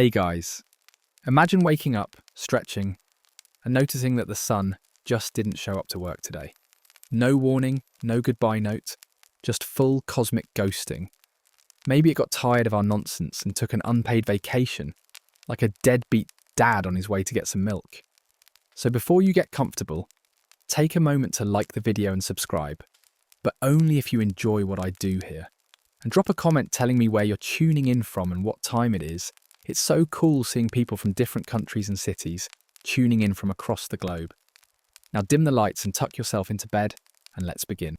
Hey guys, imagine waking up, stretching, and noticing that the sun just didn't show up to work today. No warning, no goodbye note, just full cosmic ghosting. Maybe it got tired of our nonsense and took an unpaid vacation, like a deadbeat dad on his way to get some milk. So before you get comfortable, take a moment to like the video and subscribe, but only if you enjoy what I do here. And drop a comment telling me where you're tuning in from and what time it is. It's so cool seeing people from different countries and cities tuning in from across the globe. Now dim the lights and tuck yourself into bed, and let's begin.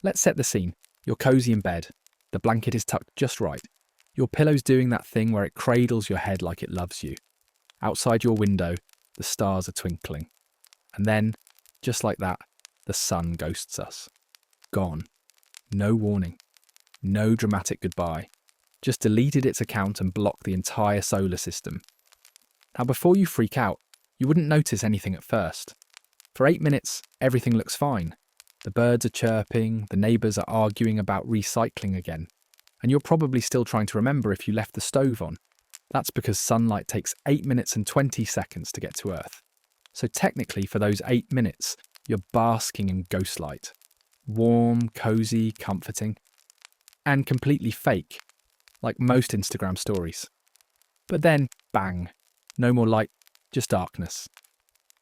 Let's set the scene. You're cozy in bed. The blanket is tucked just right. Your pillow's doing that thing where it cradles your head like it loves you. Outside your window, the stars are twinkling. And then, just like that, the sun ghosts us. Gone. No warning. No dramatic goodbye. Just deleted its account and blocked the entire solar system. Now before you freak out, you wouldn't notice anything at first. For 8 minutes, everything looks fine. The birds are chirping, the neighbours are arguing about recycling again. And you're probably still trying to remember if you left the stove on. That's because sunlight takes 8 minutes and 20 seconds to get to Earth. So technically for those 8 minutes, you're basking in ghost light. Warm, cosy, comforting. And completely fake, like most Instagram stories. But then, bang, no more light, just darkness.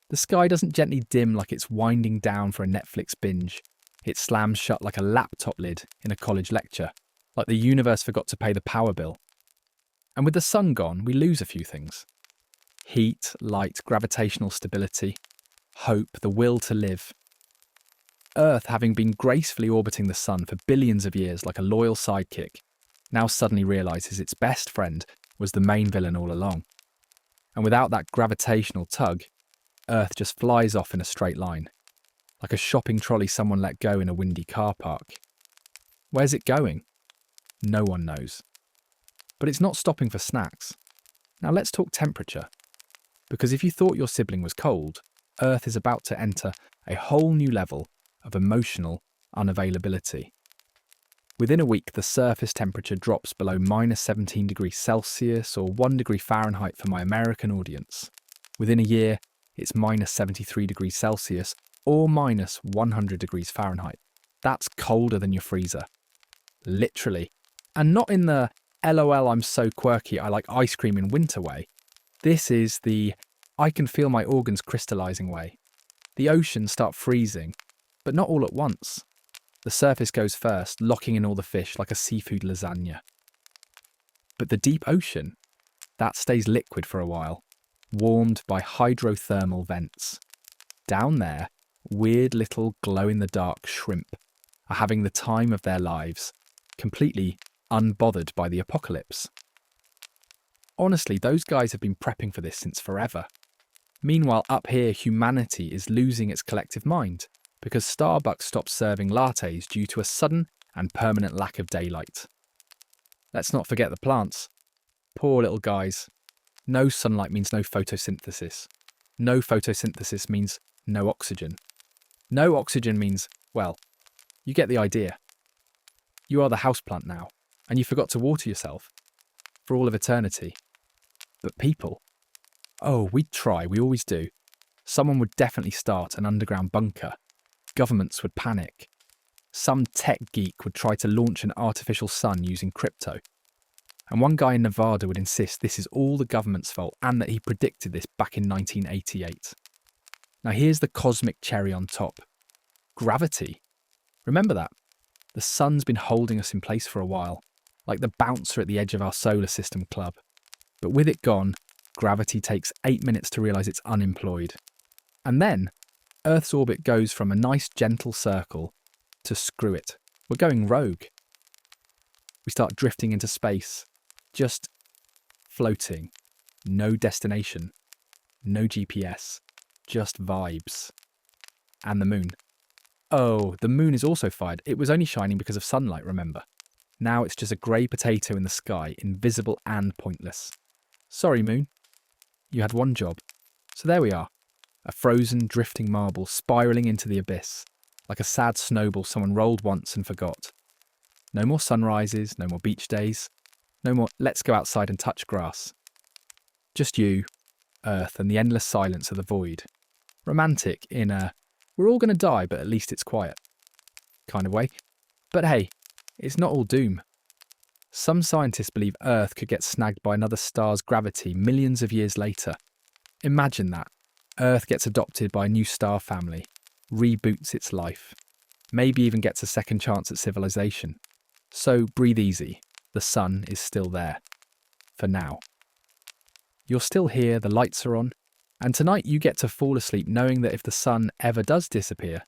The sky doesn't gently dim like it's winding down for a Netflix binge. It slams shut like a laptop lid in a college lecture, like the universe forgot to pay the power bill. And with the sun gone, we lose a few things. Heat, light, gravitational stability, hope, the will to live. Earth, having been gracefully orbiting the sun for billions of years like a loyal sidekick, now suddenly realises its best friend was the main villain all along. And without that gravitational tug, Earth just flies off in a straight line, like a shopping trolley someone let go in a windy car park. Where's it going? No one knows. But it's not stopping for snacks. Now let's talk temperature. Because if you thought your sibling was cold, Earth is about to enter a whole new level of emotional unavailability. Within a week, the surface temperature drops below minus 17 degrees Celsius or 1 degree Fahrenheit for my American audience. Within a year, it's minus 73 degrees Celsius or minus 100 degrees Fahrenheit. That's colder than your freezer. Literally. And not in the LOL I'm so quirky I like ice cream in winter way. This is the I can feel my organs crystallizing way. The oceans start freezing, but not all at once. The surface goes first, locking in all the fish like a seafood lasagna. But the deep ocean, that stays liquid for a while, warmed by hydrothermal vents. Down there, weird little glow-in-the-dark shrimp are having the time of their lives, completely unbothered by the apocalypse. Honestly, those guys have been prepping for this since forever. Meanwhile, up here, humanity is losing its collective mind, because Starbucks stopped serving lattes due to a sudden and permanent lack of daylight. Let's not forget the plants. Poor little guys. No sunlight means no photosynthesis. No photosynthesis means no oxygen. No oxygen means, well, you get the idea. You are the houseplant now, and you forgot to water yourself. For all of eternity. But people? Oh, we'd try, we always do. Someone would definitely start an underground bunker. Governments would panic. Some tech geek would try to launch an artificial sun using crypto. And one guy in Nevada would insist this is all the government's fault and that he predicted this back in 1988. Now here's the cosmic cherry on top. Gravity. Remember that? The sun's been holding us in place for a while, like the bouncer at the edge of our solar system club. But with it gone, gravity takes 8 minutes to realise it's unemployed. And then, Earth's orbit goes from a nice gentle circle to screw it. We're going rogue. We start drifting into space, just floating. No destination, no GPS, just vibes. And the moon. Oh, the moon is also fired. It was only shining because of sunlight, remember? Now it's just a grey potato in the sky, invisible and pointless. Sorry, moon. You had one job. So there we are. A frozen, drifting marble spiralling into the abyss, like a sad snowball someone rolled once and forgot. No more sunrises, no more beach days, no more let's go outside and touch grass. Just you, Earth, and the endless silence of the void. Romantic in a, we're all going to die, but at least it's quiet kind of way. But hey, it's not all doom. Some scientists believe Earth could get snagged by another star's gravity millions of years later. Imagine that. Earth gets adopted by a new star family, reboots its life, maybe even gets a second chance at civilization. So breathe easy. The sun is still there. For now. You're still here, the lights are on, and tonight you get to fall asleep knowing that if the sun ever does disappear,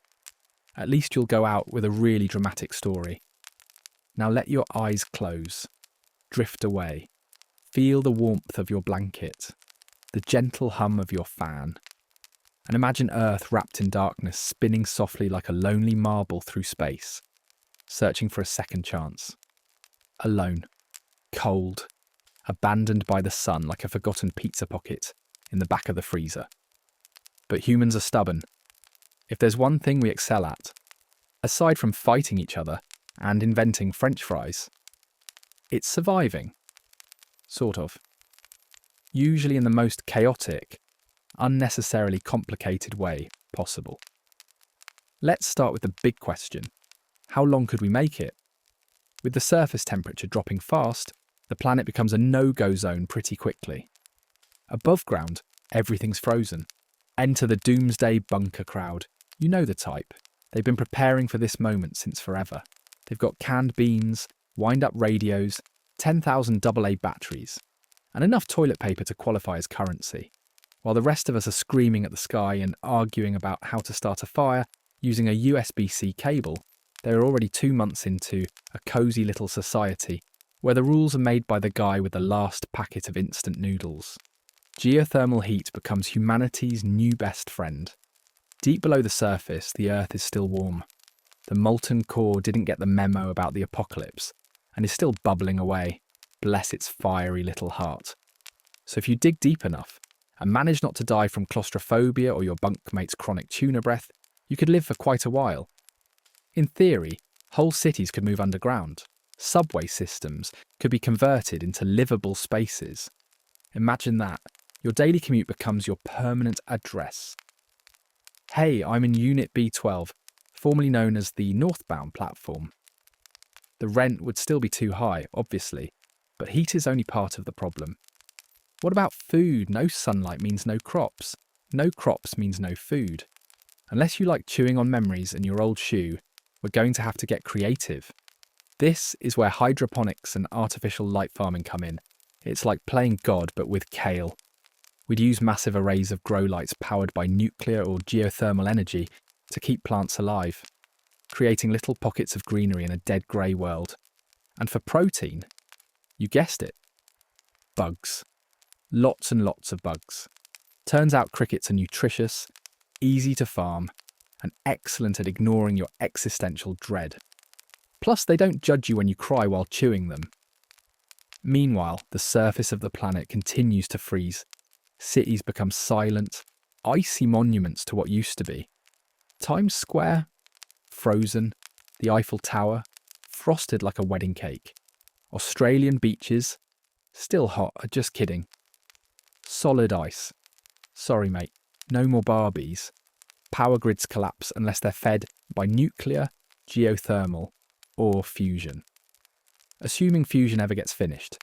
at least you'll go out with a really dramatic story. Now let your eyes close, drift away, feel the warmth of your blanket, the gentle hum of your fan, and imagine Earth wrapped in darkness spinning softly like a lonely marble through space, searching for a second chance. Alone, cold, abandoned by the sun like a forgotten pizza pocket in the back of the freezer. But humans are stubborn. If there's one thing we excel at, aside from fighting each other and inventing French fries, it's surviving. Sort of. Usually in the most chaotic, unnecessarily complicated way possible. Let's start with the big question. How long could we make it? With the surface temperature dropping fast, the planet becomes a no-go zone pretty quickly. Above ground, everything's frozen. Enter the doomsday bunker crowd. You know the type. They've been preparing for this moment since forever. They've got canned beans, wind-up radios, 10,000 AA batteries, and enough toilet paper to qualify as currency. While the rest of us are screaming at the sky and arguing about how to start a fire using a USB-C cable, they are already 2 months into a cosy little society where the rules are made by the guy with the last packet of instant noodles. Geothermal heat becomes humanity's new best friend. Deep below the surface, the Earth is still warm. The molten core didn't get the memo about the apocalypse and is still bubbling away. Bless its fiery little heart. So if you dig deep enough and manage not to die from claustrophobia or your bunkmate's chronic tuna breath, you could live for quite a while. In theory, whole cities could move underground. Subway systems could be converted into livable spaces. Imagine that. Your daily commute becomes your permanent address. Hey, I'm in Unit B12, formerly known as the northbound platform. The rent would still be too high, obviously, but heat is only part of the problem. What about food? No sunlight means no crops. No crops means no food. Unless you like chewing on memories and your old shoe, we're going to have to get creative. This is where hydroponics and artificial light farming come in. It's like playing God but with kale. We'd use massive arrays of grow lights powered by nuclear or geothermal energy to keep plants alive, creating little pockets of greenery in a dead grey world. And for protein, you guessed it, bugs. Lots and lots of bugs. Turns out crickets are nutritious, easy to farm, and excellent at ignoring your existential dread. Plus, they don't judge you when you cry while chewing them. Meanwhile, the surface of the planet continues to freeze. Cities become silent, icy monuments to what used to be. Times Square, frozen. The Eiffel Tower, frosted like a wedding cake. Australian beaches, still hot, just kidding. Solid ice. Sorry mate, no more Barbies. Power grids collapse unless they're fed by nuclear, geothermal, or fusion. Assuming fusion ever gets finished,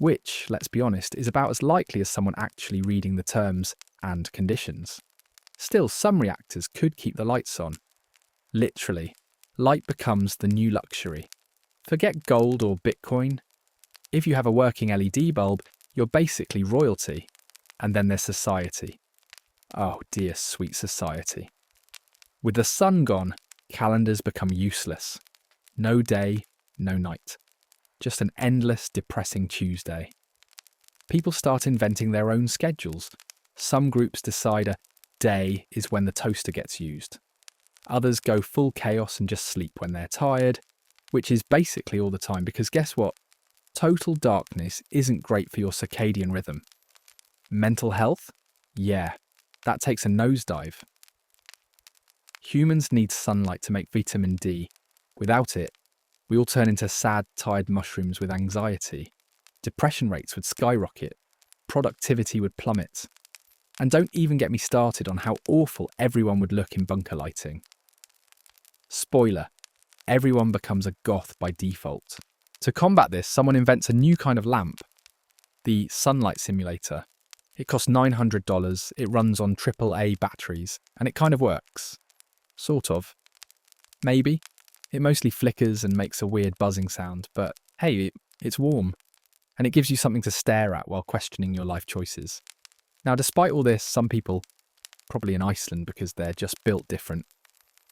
which, let's be honest, is about as likely as someone actually reading the terms and conditions. Still, some reactors could keep the lights on. Literally, light becomes the new luxury. Forget gold or Bitcoin. If you have a working LED bulb, you're basically royalty. And then there's society. Oh dear sweet society. With the sun gone, calendars become useless. No day, no night. Just an endless, depressing Tuesday. People start inventing their own schedules. Some groups decide a day is when the toaster gets used. Others go full chaos and just sleep when they're tired, which is basically all the time because guess what? Total darkness isn't great for your circadian rhythm. Mental health? Yeah, that takes a nosedive. Humans need sunlight to make vitamin D. Without it, we all turn into sad, tired mushrooms with anxiety. Depression rates would skyrocket. productivity would plummet. And don't even get me started on how awful everyone would look in bunker lighting. Spoiler, everyone becomes a goth by default. To combat this, someone invents a new kind of lamp, the sunlight simulator. It costs $900, it runs on AAA batteries, and it kind of works. Sort of. Maybe. It mostly flickers and makes a weird buzzing sound, but hey, it's warm. And it gives you something to stare at while questioning your life choices. Now, despite all this, some people, probably in Iceland because they're just built different,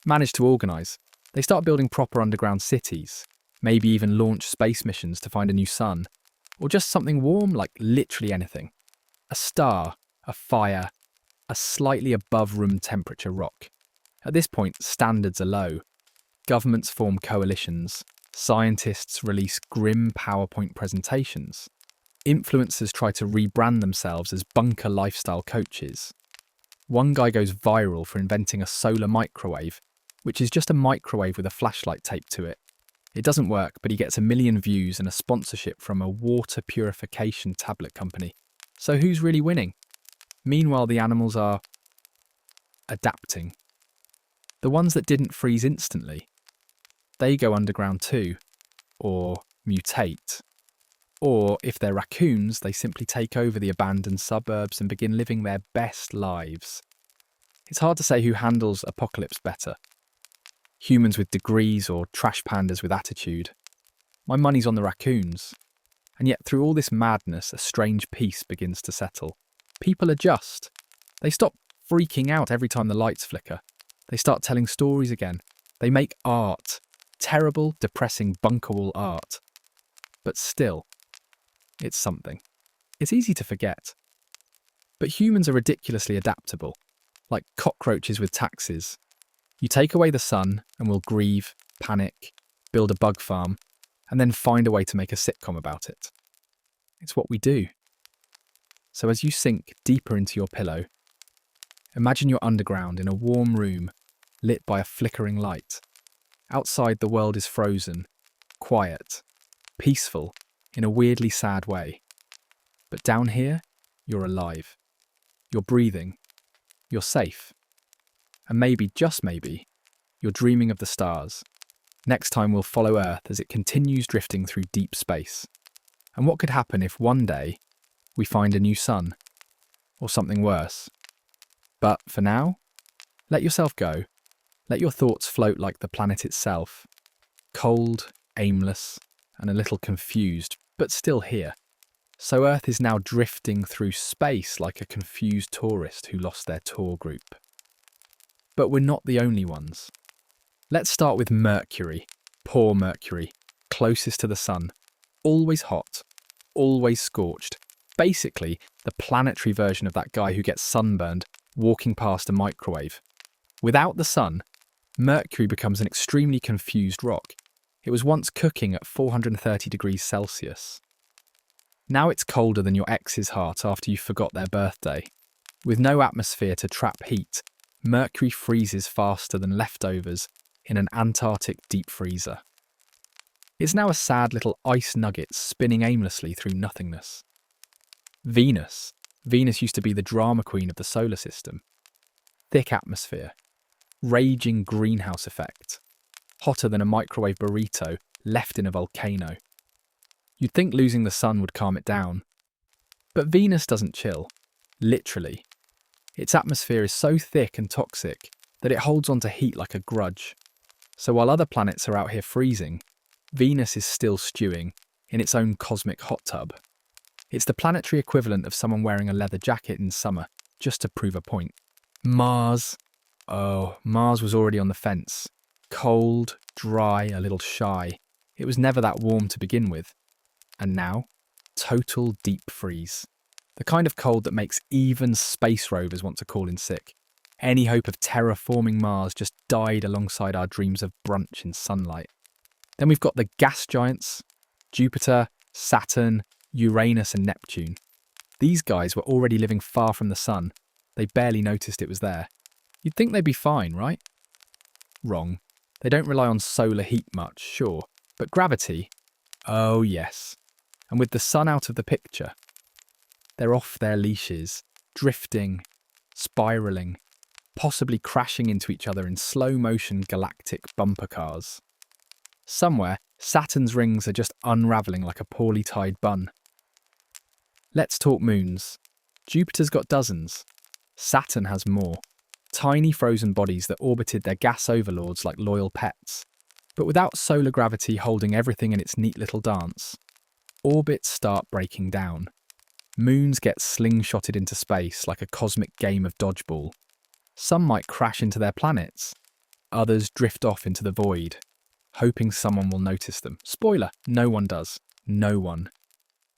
manage to organise. They start building proper underground cities, maybe even launch space missions to find a new sun, or just something warm like literally anything. A star, a fire, a slightly above room temperature rock. At this point, standards are low. Governments form coalitions. Scientists release grim PowerPoint presentations. Influencers try to rebrand themselves as bunker lifestyle coaches. One guy goes viral for inventing a solar microwave, which is just a microwave with a flashlight taped to it. It doesn't work, but he gets 1 million views and a sponsorship from a water purification tablet company. So who's really winning? Meanwhile, the animals are adapting. The ones that didn't freeze instantly, they go underground too, or mutate. Or, if they're raccoons, they simply take over the abandoned suburbs and begin living their best lives. It's hard to say who handles apocalypse better. Humans with degrees or trash pandas with attitude. My money's on the raccoons. And yet through all this madness, a strange peace begins to settle. People adjust. They stop freaking out every time the lights flicker. They start telling stories again. They make art. Terrible, depressing bunker wall art. But still, it's something. It's easy to forget. But humans are ridiculously adaptable, like cockroaches with taxes. You take away the sun and we'll grieve, panic, build a bug farm, and then find a way to make a sitcom about it. It's what we do. So as you sink deeper into your pillow, imagine you're underground in a warm room lit by a flickering light. Outside, the world is frozen, quiet, peaceful in a weirdly sad way. But down here, you're alive. You're breathing. You're safe. And maybe, just maybe, you're dreaming of the stars. Next time we'll follow Earth as it continues drifting through deep space. And what could happen if one day we find a new sun? Or something worse. But for now, let yourself go. Let your thoughts float like the planet itself. Cold, aimless, and a little confused, but still here. So Earth is now drifting through space like a confused tourist who lost their tour group. But we're not the only ones. Let's start with Mercury. Poor Mercury, closest to the sun. Always hot, always scorched. Basically, the planetary version of that guy who gets sunburned walking past a microwave. Without the sun, Mercury becomes an extremely confused rock. It was once cooking at 430 degrees Celsius. Now it's colder than your ex's heart after you forgot their birthday. With no atmosphere to trap heat, Mercury freezes faster than leftovers in an Antarctic deep freezer. It's now a sad little ice nugget spinning aimlessly through nothingness. Venus. Venus used to be the drama queen of the solar system. Thick atmosphere. Raging greenhouse effect. Hotter than a microwave burrito left in a volcano. You'd think losing the sun would calm it down. But Venus doesn't chill. Literally. Its atmosphere is so thick and toxic that it holds on to heat like a grudge. So while other planets are out here freezing, Venus is still stewing in its own cosmic hot tub. It's the planetary equivalent of someone wearing a leather jacket in summer, just to prove a point. Mars. Oh, Mars was already on the fence. Cold, dry, a little shy. It was never that warm to begin with. And now, total deep freeze. The kind of cold that makes even space rovers want to call in sick. Any hope of terraforming Mars just died alongside our dreams of brunch in sunlight. Then we've got the gas giants, Jupiter, Saturn, Uranus and Neptune. These guys were already living far from the sun. They barely noticed it was there. You'd think they'd be fine, right? Wrong. They don't rely on solar heat much, sure. But gravity? Oh yes. And with the sun out of the picture, They're off their leashes, drifting, spiraling, possibly crashing into each other in slow-motion galactic bumper cars. Somewhere, Saturn's rings are just unravelling like a poorly tied bun. Let's talk moons. Jupiter's got dozens. Saturn has more. Tiny frozen bodies that orbited their gas overlords like loyal pets. But without solar gravity holding everything in its neat little dance, orbits start breaking down. Moons get slingshotted into space like a cosmic game of dodgeball. Some might crash into their planets. Others drift off into the void, hoping someone will notice them. Spoiler, no one does. No one.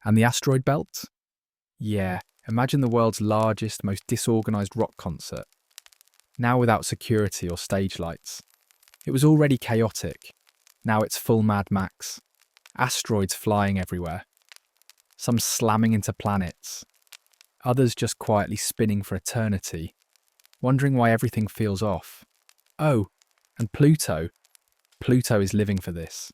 And the asteroid belt? Yeah, imagine the world's largest, most disorganised rock concert. Now without security or stage lights. It was already chaotic. Now it's full Mad Max. Asteroids flying everywhere. Some slamming into planets. Others just quietly spinning for eternity, wondering why everything feels off. Oh, and Pluto. Pluto is living for this.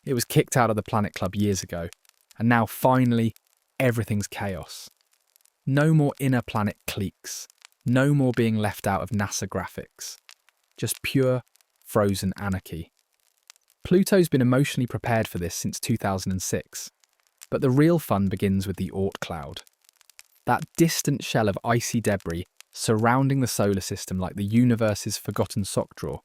It was kicked out of the Planet Club years ago, and now finally, everything's chaos. No more inner planet cliques. No more being left out of NASA graphics. Just pure, frozen anarchy. Pluto's been emotionally prepared for this since 2006. But the real fun begins with the Oort cloud. That distant shell of icy debris surrounding the solar system like the universe's forgotten sock drawer.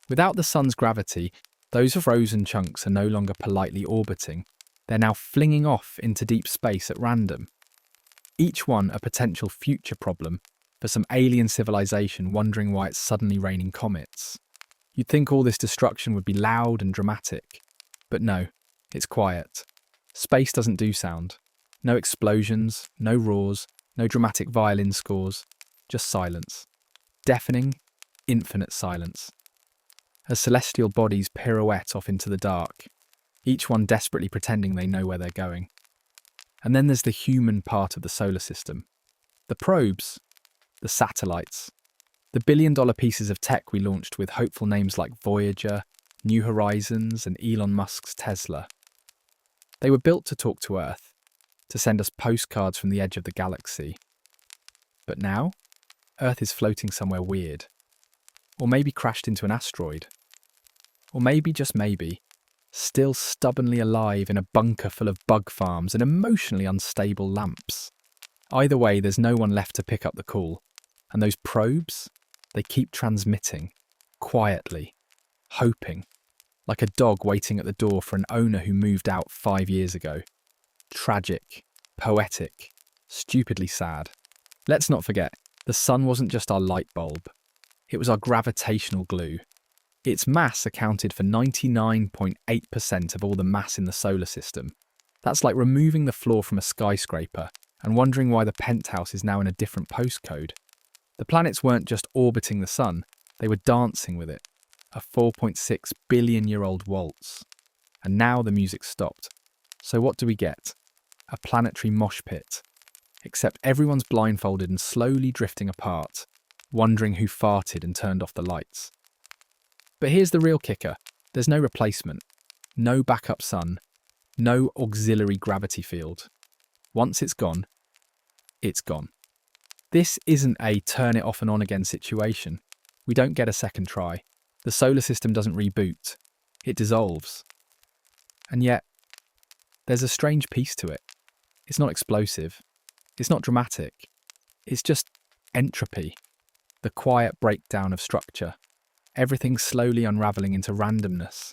Without the sun's gravity, those frozen chunks are no longer politely orbiting. They're now flinging off into deep space at random. Each one a potential future problem for some alien civilization wondering why it's suddenly raining comets. You'd think all this destruction would be loud and dramatic. But no, it's quiet. Space doesn't do sound. No explosions, no roars, no dramatic violin scores, just silence. Deafening, infinite silence. As celestial bodies pirouette off into the dark, each one desperately pretending they know where they're going. And then there's the human part of the solar system. The probes, the satellites, the billion-dollar pieces of tech we launched with hopeful names like Voyager, New Horizons, and Elon Musk's Tesla. They were built to talk to Earth, to send us postcards from the edge of the galaxy. But now, Earth is floating somewhere weird. Or maybe crashed into an asteroid. Or maybe, just maybe, still stubbornly alive in a bunker full of bug farms and emotionally unstable lamps. Either way, there's no one left to pick up the call. And those probes, they keep transmitting, quietly, hoping. Like a dog waiting at the door for an owner who moved out 5 years ago. Tragic, poetic, stupidly sad. Let's not forget, the sun wasn't just our light bulb. It was our gravitational glue. Its mass accounted for 99.8% of all the mass in the solar system. That's like removing the floor from a skyscraper and wondering why the penthouse is now in a different postcode. The planets weren't just orbiting the sun, they were dancing with it. A 4.6 billion-year-old waltz. And now the music stopped. So what do we get? A planetary mosh pit. Except everyone's blindfolded and slowly drifting apart, wondering who farted and turned off the lights. But here's the real kicker. There's no replacement. No backup sun. No auxiliary gravity field. Once it's gone, it's gone. This isn't a turn it off and on again situation. We don't get a second try. The solar system doesn't reboot. It dissolves. And yet, there's a strange piece to it. It's not explosive. It's not dramatic. It's just entropy. The quiet breakdown of structure. Everything slowly unravelling into randomness.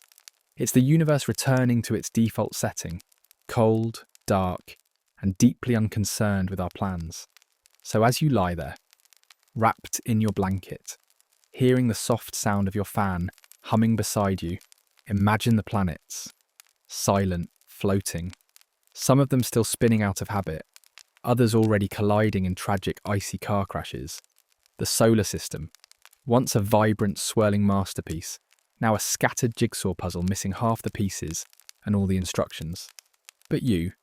It's the universe returning to its default setting. Cold, dark, and deeply unconcerned with our plans. So as you lie there, wrapped in your blanket, hearing the soft sound of your fan humming beside you, imagine the planets. Silent, floating. Some of them still spinning out of habit. Others already colliding in tragic icy car crashes. The solar system, once a vibrant, swirling masterpiece, now a scattered jigsaw puzzle missing half the pieces and all the instructions. But you're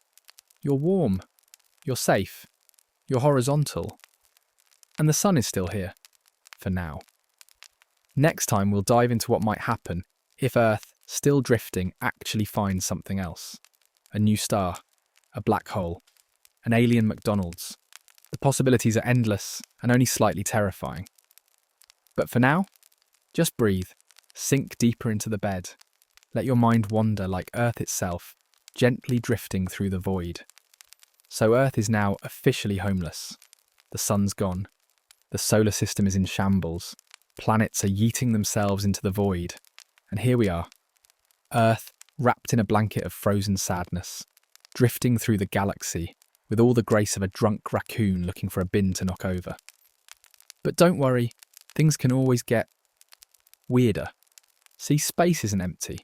warm. You're safe. You're horizontal. And the sun is still here. For now. Next time we'll dive into what might happen if Earth, still drifting, actually finds something else. A new star. A black hole. an alien McDonald's. The possibilities are endless and only slightly terrifying. But for now, just breathe, sink deeper into the bed. Let your mind wander like Earth itself, gently drifting through the void. So Earth is now officially homeless. The sun's gone. The solar system is in shambles. Planets are yeeting themselves into the void. And here we are. Earth, wrapped in a blanket of frozen sadness, drifting through the galaxy with all the grace of a drunk raccoon looking for a bin to knock over. But don't worry, things can always get weirder. See, space isn't empty.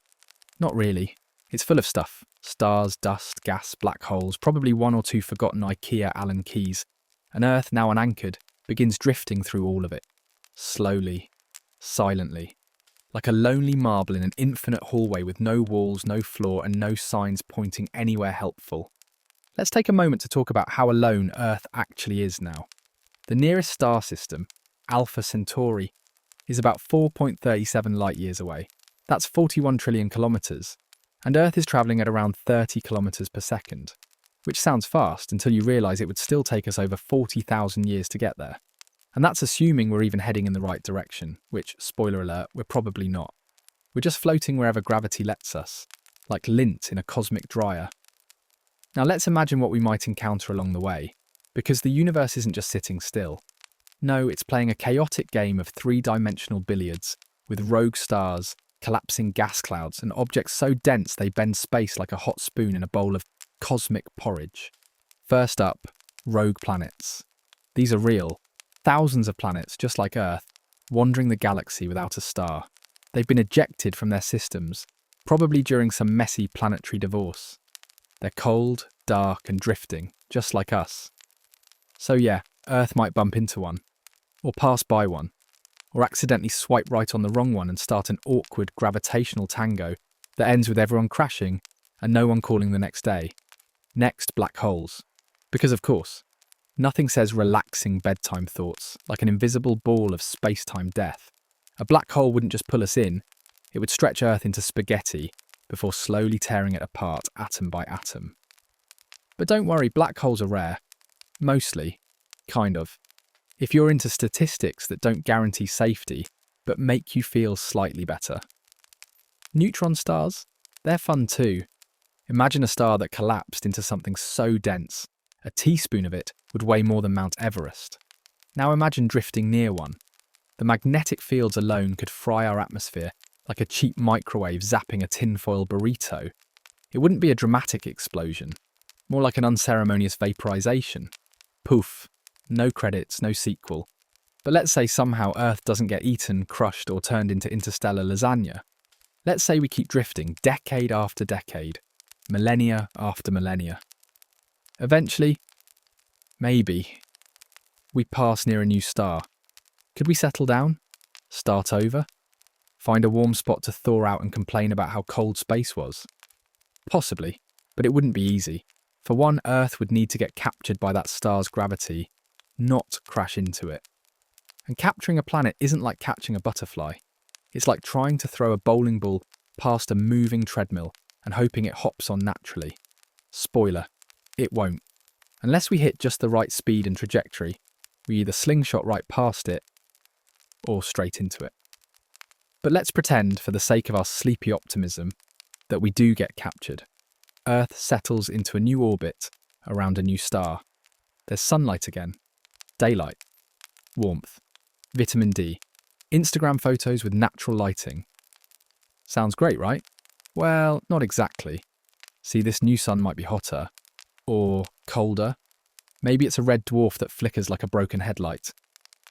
Not really. It's full of stuff. Stars, dust, gas, black holes, probably one or two forgotten IKEA Allen keys. And Earth, now unanchored, begins drifting through all of it. Slowly, silently. Like a lonely marble in an infinite hallway with no walls, no floor, and no signs pointing anywhere helpful. Let's take a moment to talk about how alone Earth actually is now. The nearest star system, Alpha Centauri, is about 4.37 light-years away. That's 41 trillion kilometres. And Earth is travelling at around 30 kilometres per second, which sounds fast until you realise it would still take us over 40,000 years to get there. And that's assuming we're even heading in the right direction, which, spoiler alert, we're probably not. We're just floating wherever gravity lets us, like lint in a cosmic dryer. Now let's imagine what we might encounter along the way, because the universe isn't just sitting still. No, it's playing a chaotic game of three-dimensional billiards, with rogue stars, collapsing gas clouds, and objects so dense they bend space like a hot spoon in a bowl of cosmic porridge. First up, rogue planets. These are real. Thousands of planets, just like Earth, wandering the galaxy without a star. They've been ejected from their systems, probably during some messy planetary divorce. They're cold, dark, and drifting, just like us. So yeah, Earth might bump into one, or pass by one, or accidentally swipe right on the wrong one and start an awkward gravitational tango that ends with everyone crashing and no one calling the next day. Next, black holes. Because of course, nothing says relaxing bedtime thoughts like an invisible ball of space-time death. A black hole wouldn't just pull us in, it would stretch Earth into spaghetti before slowly tearing it apart atom by atom. But don't worry, black holes are rare. Mostly. Kind of. If you're into statistics that don't guarantee safety, but make you feel slightly better. Neutron stars? They're fun too. Imagine a star that collapsed into something so dense, a teaspoon of it would weigh more than Mount Everest. Now imagine drifting near one. The magnetic fields alone could fry our atmosphere like a cheap microwave zapping a tinfoil burrito. It wouldn't be a dramatic explosion, more like an unceremonious vaporization. Poof. No credits, no sequel. But let's say somehow Earth doesn't get eaten, crushed, or turned into interstellar lasagna. Let's say we keep drifting decade after decade, millennia after millennia. Eventually, maybe, we pass near a new star. Could we settle down? Start over? Find a warm spot to thaw out and complain about how cold space was? Possibly, but it wouldn't be easy. For one, Earth would need to get captured by that star's gravity, not crash into it. And capturing a planet isn't like catching a butterfly. It's like trying to throw a bowling ball past a moving treadmill and hoping it hops on naturally. Spoiler, it won't. Unless we hit just the right speed and trajectory, we either slingshot right past it or straight into it. But let's pretend, for the sake of our sleepy optimism, that we do get captured. Earth settles into a new orbit around a new star. There's sunlight again. Daylight. Warmth. Vitamin D. Instagram photos with natural lighting. Sounds great, right? Well, not exactly. See, this new sun might be hotter. Or colder. Maybe it's a red dwarf that flickers like a broken headlight.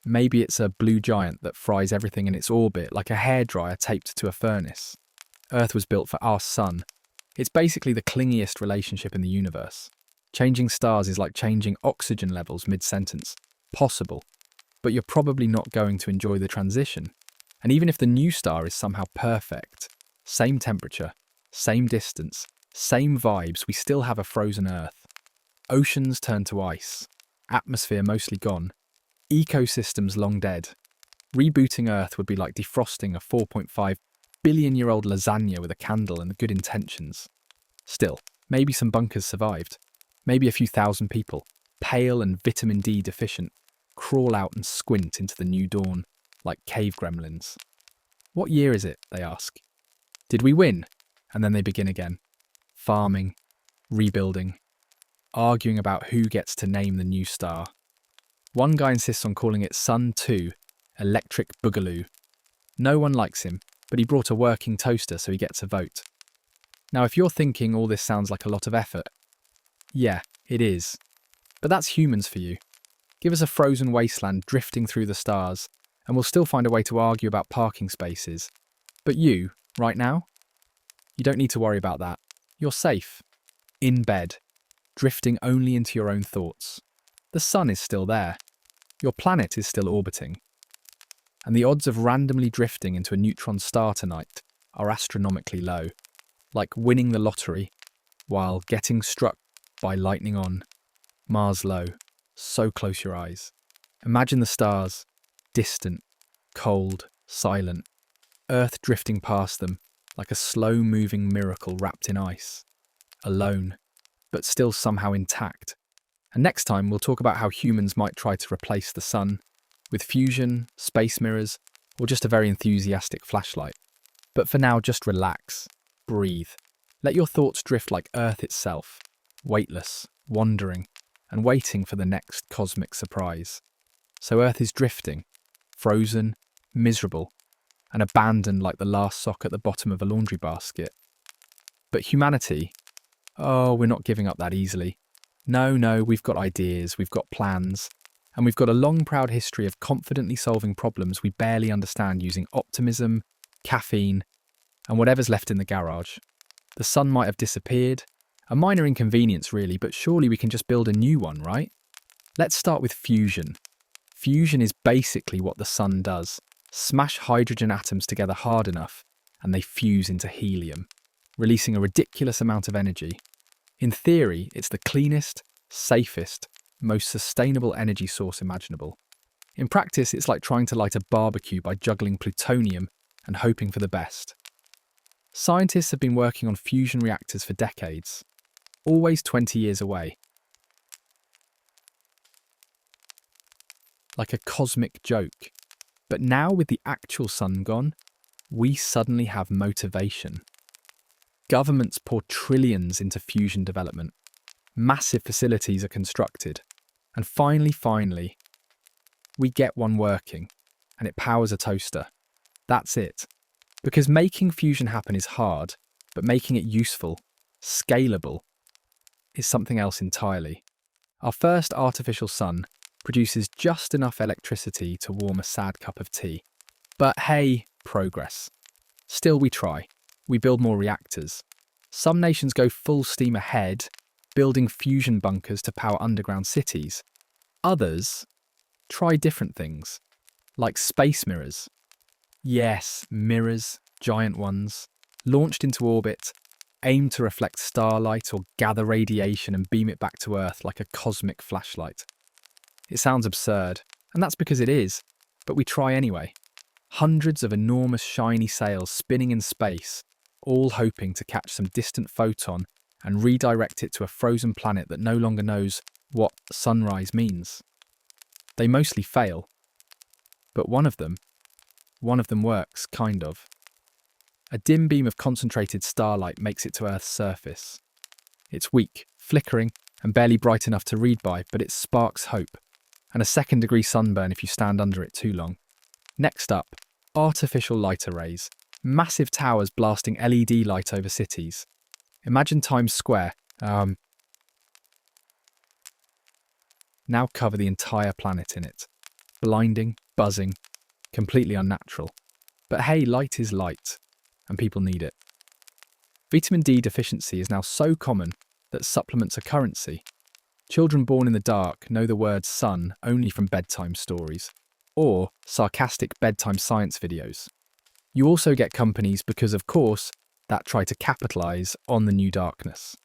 Maybe it's a blue giant that fries everything in its orbit like a hairdryer taped to a furnace. Earth was built for our sun. It's basically the clingiest relationship in the universe. Changing stars is like changing oxygen levels mid-sentence. Possible. But you're probably not going to enjoy the transition. And even if the new star is somehow perfect, same temperature, same distance, same vibes, we still have a frozen Earth. Oceans turn to ice. Atmosphere mostly gone. Ecosystems long dead. Rebooting Earth would be like defrosting a 4.5 billion-year-old lasagna with a candle and good intentions. Still, maybe some bunkers survived. Maybe a few thousand people, pale and vitamin D deficient, crawl out and squint into the new dawn like cave gremlins. What year is it, they ask. Did we win? And then they begin again. Farming, rebuilding, arguing about who gets to name the new star. One guy insists on calling it Sun 2, Electric Boogaloo. No one likes him, but he brought a working toaster so he gets a vote. Now, if you're thinking all this sounds like a lot of effort, yeah, it is. But that's humans for you. Give us a frozen wasteland drifting through the stars, and we'll still find a way to argue about parking spaces. But you, right now, you don't need to worry about that. You're safe. In bed, drifting only into your own thoughts. The sun is still there. Your planet is still orbiting. And the odds of randomly drifting into a neutron star tonight are astronomically low. Like winning the lottery while getting struck by lightning on. Mars low, so close your eyes. Imagine the stars, distant, cold, silent. Earth drifting past them like a slow-moving miracle wrapped in ice. Alone, but still somehow intact. And next time we'll talk about how humans might try to replace the sun with fusion, space mirrors, or just a very enthusiastic flashlight. But for now, just relax, breathe. Let your thoughts drift like Earth itself, weightless, wandering, and waiting for the next cosmic surprise. So Earth is drifting, frozen, miserable, and abandoned like the last sock at the bottom of a laundry basket. But humanity, we're not giving up that easily. No, we've got ideas, we've got plans, and we've got a long, proud history of confidently solving problems we barely understand using optimism, caffeine, and whatever's left in the garage. The sun might have disappeared, a minor inconvenience really, but surely we can just build a new one, right? Let's start with fusion. Fusion is basically what the sun does. Smash hydrogen atoms together hard enough, and they fuse into helium, releasing a ridiculous amount of energy. In theory, it's the cleanest, safest, most sustainable energy source imaginable. In practice, it's like trying to light a barbecue by juggling plutonium and hoping for the best. Scientists have been working on fusion reactors for decades, always 20 years away. Like a cosmic joke. But now with the actual sun gone, we suddenly have motivation. Governments pour trillions into fusion development. Massive facilities are constructed. And finally, we get one working, and it powers a toaster. That's it. Because making fusion happen is hard, but making it useful, scalable, is something else entirely. Our first artificial sun produces just enough electricity to warm a sad cup of tea. But hey, progress. Still we try. We build more reactors. Some nations go full steam ahead, building fusion bunkers to power underground cities. Others try different things, like space mirrors. Yes, mirrors, giant ones, launched into orbit, aimed to reflect starlight or gather radiation and beam it back to Earth like a cosmic flashlight. It sounds absurd, and that's because it is, but we try anyway. Hundreds of enormous shiny sails spinning in space, all hoping to catch some distant photon and redirect it to a frozen planet that no longer knows what sunrise means. They mostly fail, but one of them works, kind of. A dim beam of concentrated starlight makes it to Earth's surface. It's weak, flickering, and barely bright enough to read by, but it sparks hope, and a second-degree sunburn if you stand under it too long. Next up, artificial light arrays. Massive towers blasting LED light over cities. Imagine Times Square. Now cover the entire planet in it. Blinding, buzzing, completely unnatural. But hey, light is light, and people need it. Vitamin D deficiency is now so common that supplements are currency. Children born in the dark know the word sun only from bedtime stories, or sarcastic bedtime science videos. You also get companies because, of course, that try to capitalise on the new darkness.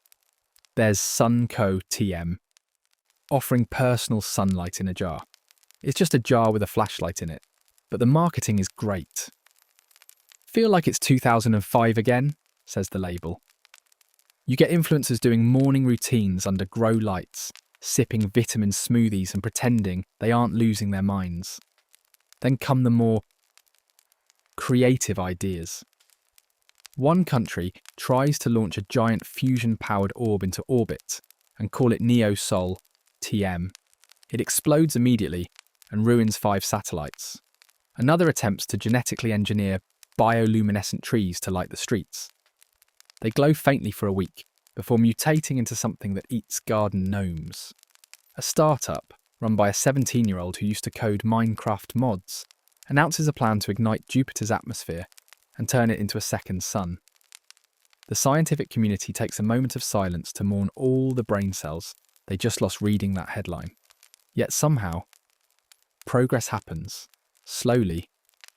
There's Sunco TM, offering personal sunlight in a jar. It's just a jar with a flashlight in it, but the marketing is great. Feel like it's 2005 again, says the label. You get influencers doing morning routines under grow lights, sipping vitamin smoothies and pretending they aren't losing their minds. Then come the more creative ideas. One country tries to launch a giant fusion-powered orb into orbit and call it Neo-Sol TM. It explodes immediately and ruins 5 satellites. Another attempts to genetically engineer bioluminescent trees to light the streets. They glow faintly for a week before mutating into something that eats garden gnomes. A startup, run by a 17-year-old who used to code Minecraft mods, announces a plan to ignite Jupiter's atmosphere and turn it into a second sun. The scientific community takes a moment of silence to mourn all the brain cells they just lost reading that headline. Yet somehow, progress happens. Slowly,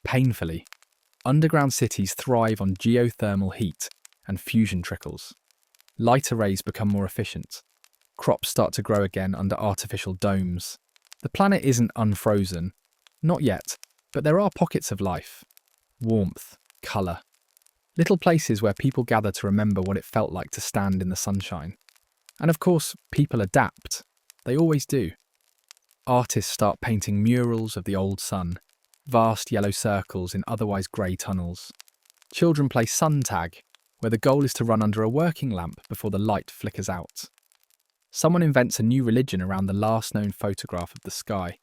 painfully. Underground cities thrive on geothermal heat and fusion trickles. Light arrays become more efficient. Crops start to grow again under artificial domes. The planet isn't unfrozen. Not yet, but there are pockets of life. Warmth, colour. Little places where people gather to remember what it felt like to stand in the sunshine. And of course, people adapt. They always do. Artists start painting murals of the old sun, vast yellow circles in otherwise grey tunnels. Children play sun tag, where the goal is to run under a working lamp before the light flickers out. Someone invents a new religion around the last known photograph of the sky.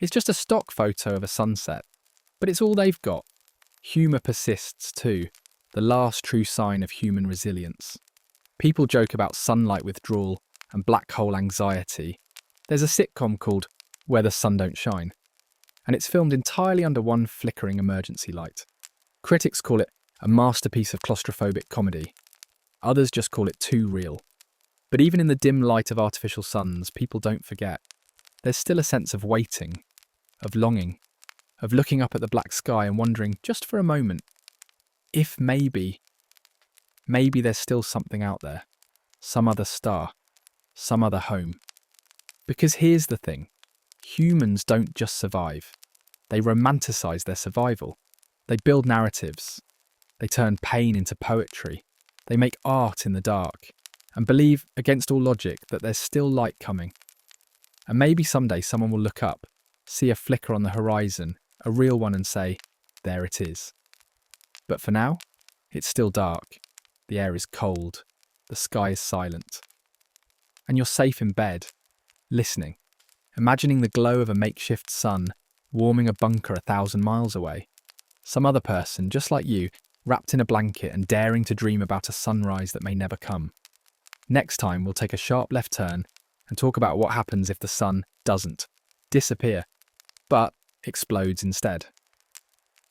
It's just a stock photo of a sunset, but it's all they've got. Humour persists too, the last true sign of human resilience. People joke about sunlight withdrawal and black hole anxiety. There's a sitcom called Where the Sun Don't Shine, and it's filmed entirely under one flickering emergency light. Critics call it a masterpiece of claustrophobic comedy. Others just call it too real. But even in the dim light of artificial suns, people don't forget. There's still a sense of waiting, of longing, of looking up at the black sky and wondering, just for a moment, if maybe there's still something out there, some other star, some other home. Because here's the thing, humans don't just survive. They romanticize their survival. They build narratives. They turn pain into poetry. They make art in the dark and believe, against all logic, that there's still light coming. And maybe someday someone will look up, see a flicker on the horizon, a real one, and say, there it is. But for now, it's still dark. The air is cold. The sky is silent. And you're safe in bed, listening, imagining the glow of a makeshift sun warming a bunker 1,000 miles away. Some other person, just like you, wrapped in a blanket and daring to dream about a sunrise that may never come. Next time, we'll take a sharp left turn and talk about what happens if the sun doesn't disappear, but explodes instead.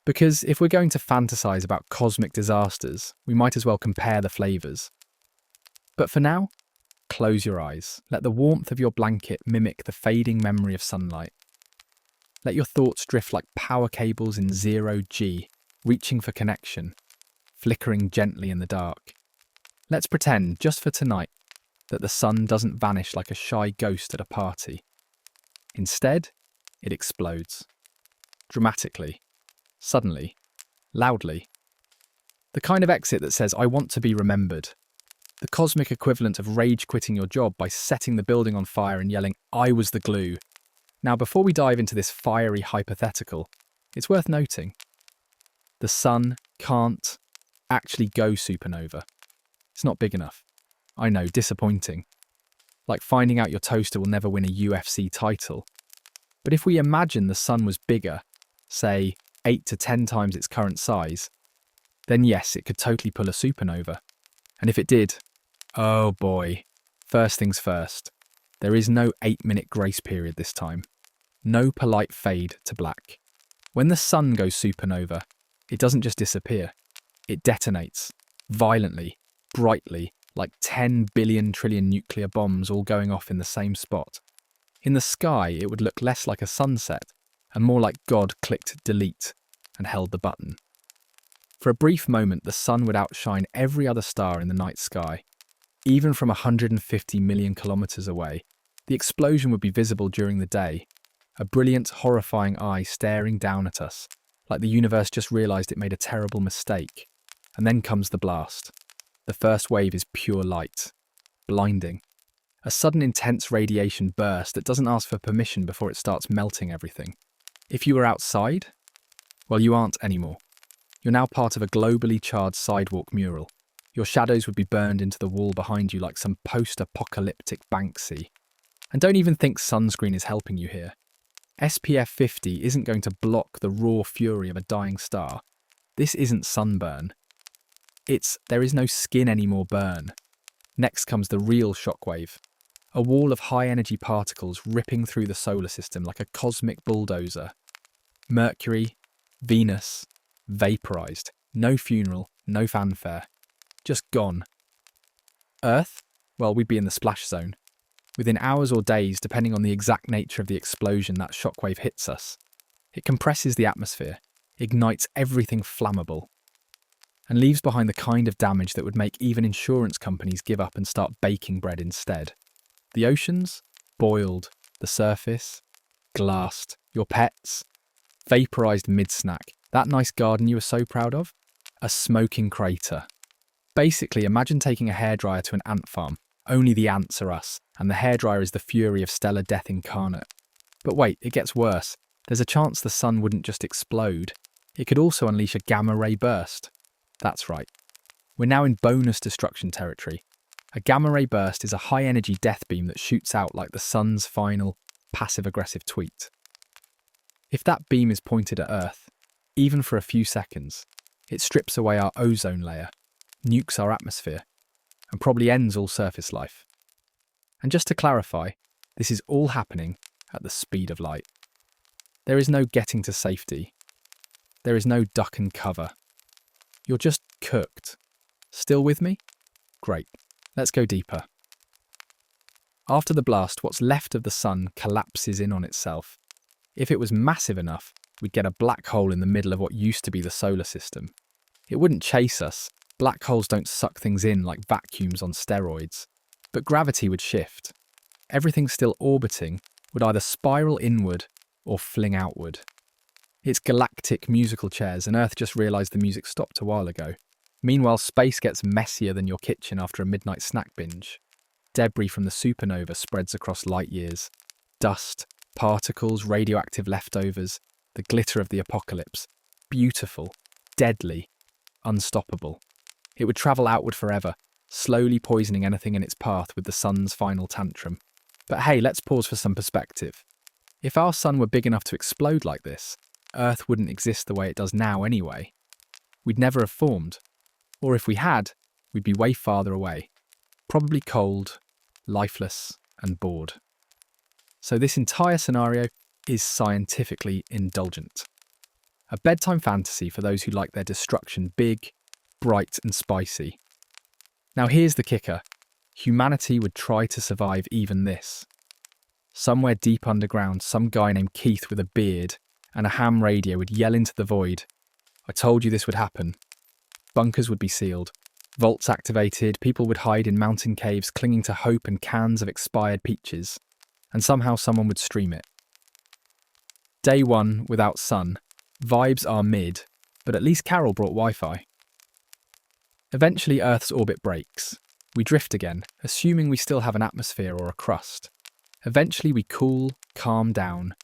Because if we're going to fantasize about cosmic disasters, we might as well compare the flavours. But for now, close your eyes. Let the warmth of your blanket mimic the fading memory of sunlight. Let your thoughts drift like power cables in 0G, reaching for connection, flickering gently in the dark. Let's pretend, just for tonight, that the sun doesn't vanish like a shy ghost at a party. Instead, it explodes. Dramatically. Suddenly. Loudly. The kind of exit that says, I want to be remembered. The cosmic equivalent of rage quitting your job by setting the building on fire and yelling, I was the glue. Now, before we dive into this fiery hypothetical, it's worth noting, the sun can't actually go supernova. It's not big enough. I know, disappointing. Like finding out your toaster will never win a UFC title. But if we imagine the sun was bigger, say 8 to 10 times its current size, then yes, it could totally pull a supernova. And if it did, oh boy, first things first, there is no 8-minute grace period this time. No polite fade to black. When the sun goes supernova, it doesn't just disappear. It detonates, violently, brightly, like 10 billion trillion nuclear bombs all going off in the same spot. In the sky, it would look less like a sunset and more like God clicked delete and held the button. For a brief moment, the sun would outshine every other star in the night sky. Even from 150 million kilometres away, the explosion would be visible during the day, a brilliant, horrifying eye staring down at us, like the universe just realised it made a terrible mistake. And then comes the blast. The first wave is pure light, blinding. A sudden intense radiation burst that doesn't ask for permission before it starts melting everything. If you were outside, well, you aren't anymore. You're now part of a globally charged sidewalk mural. Your shadows would be burned into the wall behind you like some post-apocalyptic Banksy. And don't even think sunscreen is helping you here. SPF 50 isn't going to block the raw fury of a dying star. This isn't sunburn. It's there is no skin anymore burn. Next comes the real shockwave. A wall of high-energy particles ripping through the solar system like a cosmic bulldozer. Mercury, Venus, vaporized. No funeral, no fanfare. Just gone. Earth? Well, we'd be in the splash zone. Within hours or days, depending on the exact nature of the explosion that shockwave hits us. It compresses the atmosphere, ignites everything flammable, and leaves behind the kind of damage that would make even insurance companies give up and start baking bread instead. The oceans? Boiled. The surface? Glassed. Your pets? Vaporized mid-snack. That nice garden you were so proud of? A smoking crater. Basically, imagine taking a hairdryer to an ant farm. Only the ants are us, and the hairdryer is the fury of stellar death incarnate. But wait, it gets worse. There's a chance the sun wouldn't just explode. It could also unleash a gamma-ray burst. That's right. We're now in bonus destruction territory. A gamma-ray burst is a high-energy death beam that shoots out like the sun's final, passive-aggressive tweet. If that beam is pointed at Earth, even for a few seconds, it strips away our ozone layer, nukes our atmosphere, and probably ends all surface life. And just to clarify, this is all happening at the speed of light. There is no getting to safety. There is no duck and cover. You're just cooked. Still with me? Great. Let's go deeper. After the blast, what's left of the sun collapses in on itself. If it was massive enough, we'd get a black hole in the middle of what used to be the solar system. It wouldn't chase us. Black holes don't suck things in like vacuums on steroids. But gravity would shift. Everything still orbiting would either spiral inward or fling outward. It's galactic musical chairs, and Earth just realised the music stopped a while ago. Meanwhile, space gets messier than your kitchen after a midnight snack binge. Debris from the supernova spreads across light years. Dust, particles, radioactive leftovers, the glitter of the apocalypse. Beautiful, deadly, unstoppable. It would travel outward forever, slowly poisoning anything in its path with the sun's final tantrum. But hey, let's pause for some perspective. If our sun were big enough to explode like this, Earth wouldn't exist the way it does now anyway. We'd never have formed. Or if we had, we'd be way farther away. Probably cold, lifeless, and bored. So this entire scenario is scientifically indulgent. A bedtime fantasy for those who like their destruction big, bright, and spicy. Now here's the kicker. Humanity would try to survive even this. Somewhere deep underground, some guy named Keith with a beard and a ham radio would yell into the void, "I told you this would happen." Bunkers would be sealed, vaults activated, people would hide in mountain caves clinging to hope and cans of expired peaches, and somehow someone would stream it. Day 1 without sun, vibes are mid, but at least Carol brought Wi-Fi. Eventually Earth's orbit breaks. We drift again, assuming we still have an atmosphere or a crust. Eventually we cool, calm down,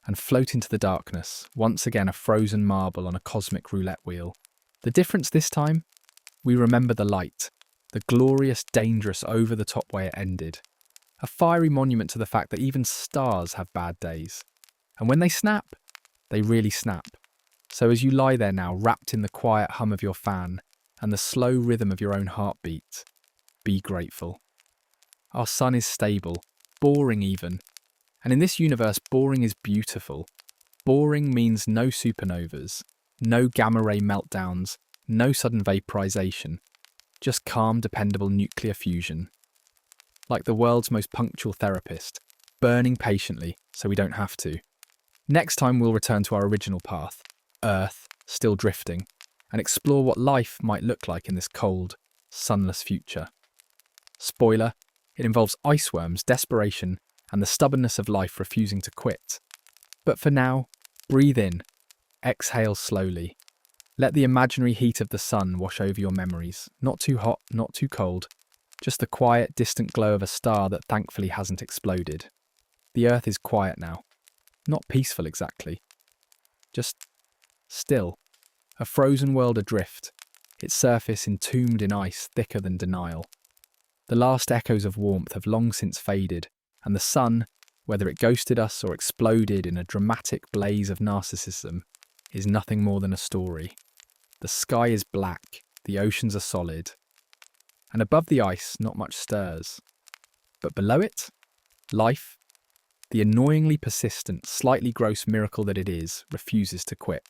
and float into the darkness, once again a frozen marble on a cosmic roulette wheel. The difference this time? We remember the light, the glorious, dangerous, over-the-top way it ended. A fiery monument to the fact that even stars have bad days. And when they snap, they really snap. So as you lie there now, wrapped in the quiet hum of your fan and the slow rhythm of your own heartbeat, be grateful. Our sun is stable, boring even. And in this universe, boring is beautiful. Boring means no supernovas, no gamma-ray meltdowns, no sudden vaporization, just calm, dependable nuclear fusion. Like the world's most punctual therapist, burning patiently so we don't have to. Next time we'll return to our original path, Earth, still drifting, and explore what life might look like in this cold, sunless future. Spoiler, it involves ice worms, desperation, and the stubbornness of life refusing to quit. But for now, breathe in, exhale slowly, Let the imaginary heat of the sun wash over your memories. Not too hot, not too cold. Just the quiet, distant glow of a star that thankfully hasn't exploded. The earth is quiet now. Not peaceful exactly. Just still. A frozen world adrift, its surface entombed in ice thicker than denial. The last echoes of warmth have long since faded, and the sun, whether it ghosted us or exploded in a dramatic blaze of narcissism, is nothing more than a story. The sky is black, the oceans are solid, and above the ice not much stirs. But below it, life, the annoyingly persistent, slightly gross miracle that it is, refuses to quit.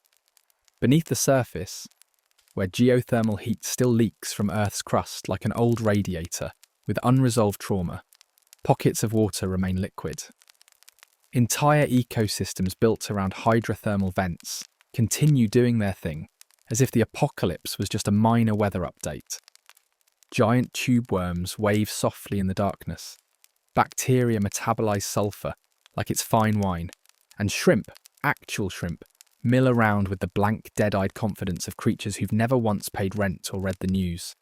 Beneath the surface, where geothermal heat still leaks from Earth's crust like an old radiator with unresolved trauma, pockets of water remain liquid. Entire ecosystems built around hydrothermal vents continue doing their thing, as if the apocalypse was just a minor weather update. Giant tube worms wave softly in the darkness. Bacteria metabolize sulfur like it's fine wine, and shrimp, actual shrimp, mill around with the blank, dead-eyed confidence of creatures who've never once paid rent or read the news.